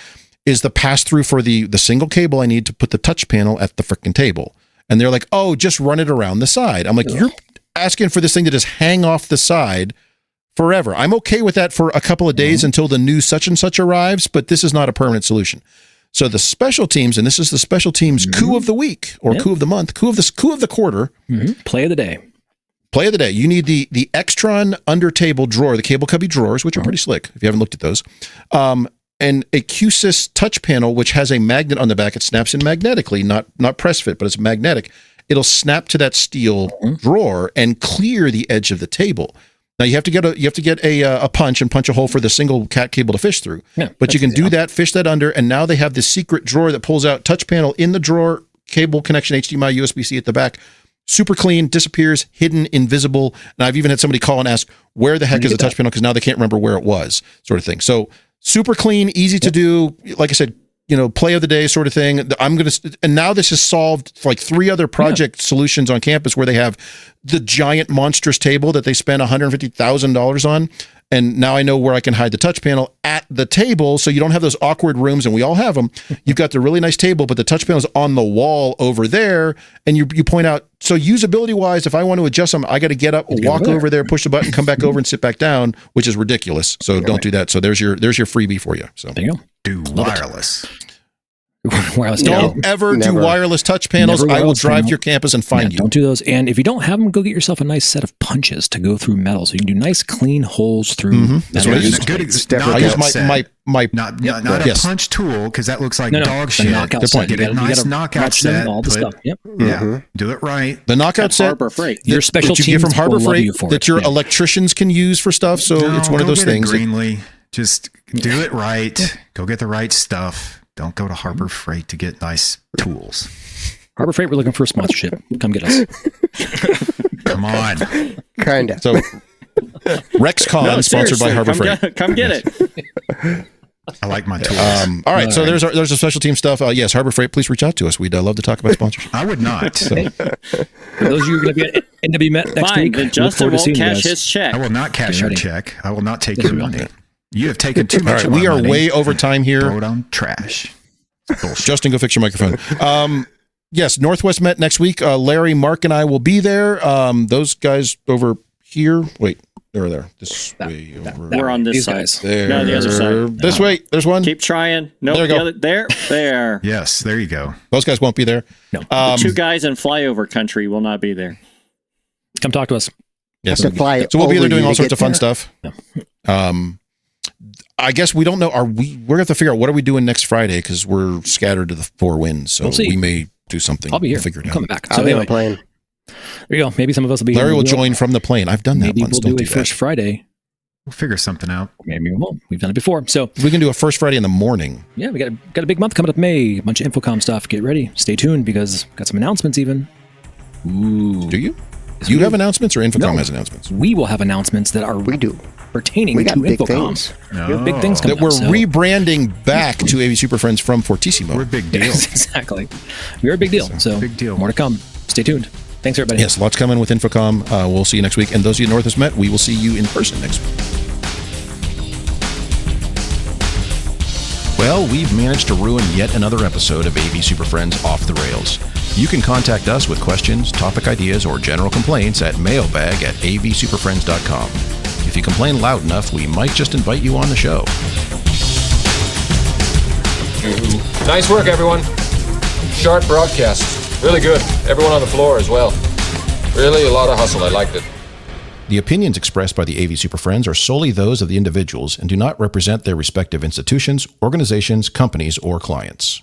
is the pass-through for the single cable I need to put the touch panel at the frickin' table. And they're like, oh, just run it around the side. I'm like, you're asking for this thing to just hang off the side forever. I'm okay with that for a couple of days until the new such and such arrives, but this is not a permanent solution. So the special teams, and this is the special teams coup of the week, or coup of the month, coup of the quarter. Play of the day. Play of the day. You need the Extron under table drawer, the cable cubby drawers, which are pretty slick if you haven't looked at those. And a QSys touch panel, which has a magnet on the back. It snaps in magnetically, not press fit, but it's magnetic. It'll snap to that steel drawer and clear the edge of the table. Now you have to get a punch and punch a hole for the single cat cable to fish through. Yeah, but you can do that, fish that under, and now they have this secret drawer that pulls out touch panel in the drawer, cable connection, HDMI, USB-C at the back. Super clean, disappears, hidden, invisible. And I've even had somebody call and ask, where the heck is the touch panel? Because now they can't remember where it was, sort of thing. So super clean, easy to do. Like I said, play of the day sort of thing. And now this has solved like 3 other project solutions on campus where they have the giant monstrous table that they spent $150,000 on. And now I know where I can hide the touch panel at the table, so you don't have those awkward rooms, and we all have them. You've got the really nice table, but the touch panel is on the wall over there, and you point out, so usability-wise, if I want to adjust them, I got to get up, walk over there, push the button, come back over and sit back down, which is ridiculous. So don't do that. So there's your freebie for you. So there you go. Do wireless. Wireless. Don't ever do wireless touch panels. I will drive to your campus and find you. Don't do those. And if you don't have them, go get yourself a nice set of punches to go through metal, so you can do nice, clean holes through. That's what I use. I use not a punch tool, because that looks like dog shit. Good point. Get a nice knockout set. All the stuff. Yep. Yeah. Do it right. The knockout set. Harbor Freight. Your special that you get from Harbor Freight that your electricians can use for stuff. So it's one of those things. Greenlee. Just do it right. Go get the right stuff. Don't go to Harbor Freight to get nice tools. Harbor Freight, we're looking for a sponsorship. Come get us. Come on. Kind of. So, RexCon, sponsored by Harbor Freight. Come get it. I like my tools. All right, so there's a special team stuff. Yes, Harbor Freight, please reach out to us. We'd love to talk about sponsorship. I would not. For those of you who are going to be at NW Met next week, then Justin won't cash his check. I will not cash your check. I will not take your money. You have taken too much of my money. We are way over time here. Throw it on trash. Justin, go fix your microphone. Yes, Northwest Met next week. Larry, Mark, and I will be there. Those guys over here. Wait, they're there. This way over. We're on this side. There. No, the other side. This way. There's one. Keep trying. No, there you go. There. Yes, there you go. Those guys won't be there. No. The 2 guys in flyover country will not be there. Come talk to us. Yes. So we'll be there doing all sorts of fun stuff. Yeah. I guess we don't know. We're going to have to figure out what are we doing next Friday, because we're scattered to the 4 winds. So we may do something. I'll be here. We'll figure it out. Coming back. So anyway, plane. There you go. Maybe some of us will be. Larry will join from the plane. I've done that maybe once. We'll do a first Friday. We'll figure something out. Maybe we won't. We've done it before. So we can do a first Friday in the morning. Yeah, we got a big month coming up May. A bunch of Infocom stuff. Get ready. Stay tuned, because we've got some announcements even. Ooh. Do you? You have announcements, or Infocom has announcements? We will have announcements that are pertaining to Infocom. Things. We have big things coming that we're rebranding back to AV SuperFriends from Fortissimo. We're a big deal. Exactly. We're a big deal. So big deal. More to come. Stay tuned. Thanks, everybody. Yes, lots coming with Infocom. We'll see you next week. And those of you at Northwest Met, we will see you in person next week. Well, we've managed to ruin yet another episode of AV SuperFriends Off the Rails. You can contact us with questions, topic ideas, or general complaints at mailbag@avsuperfriends.com. If you complain loud enough, we might just invite you on the show. Nice work, everyone. Sharp broadcast. Really good. Everyone on the floor as well. Really a lot of hustle. I liked it. The opinions expressed by the AV SuperFriends are solely those of the individuals and do not represent their respective institutions, organizations, companies, or clients.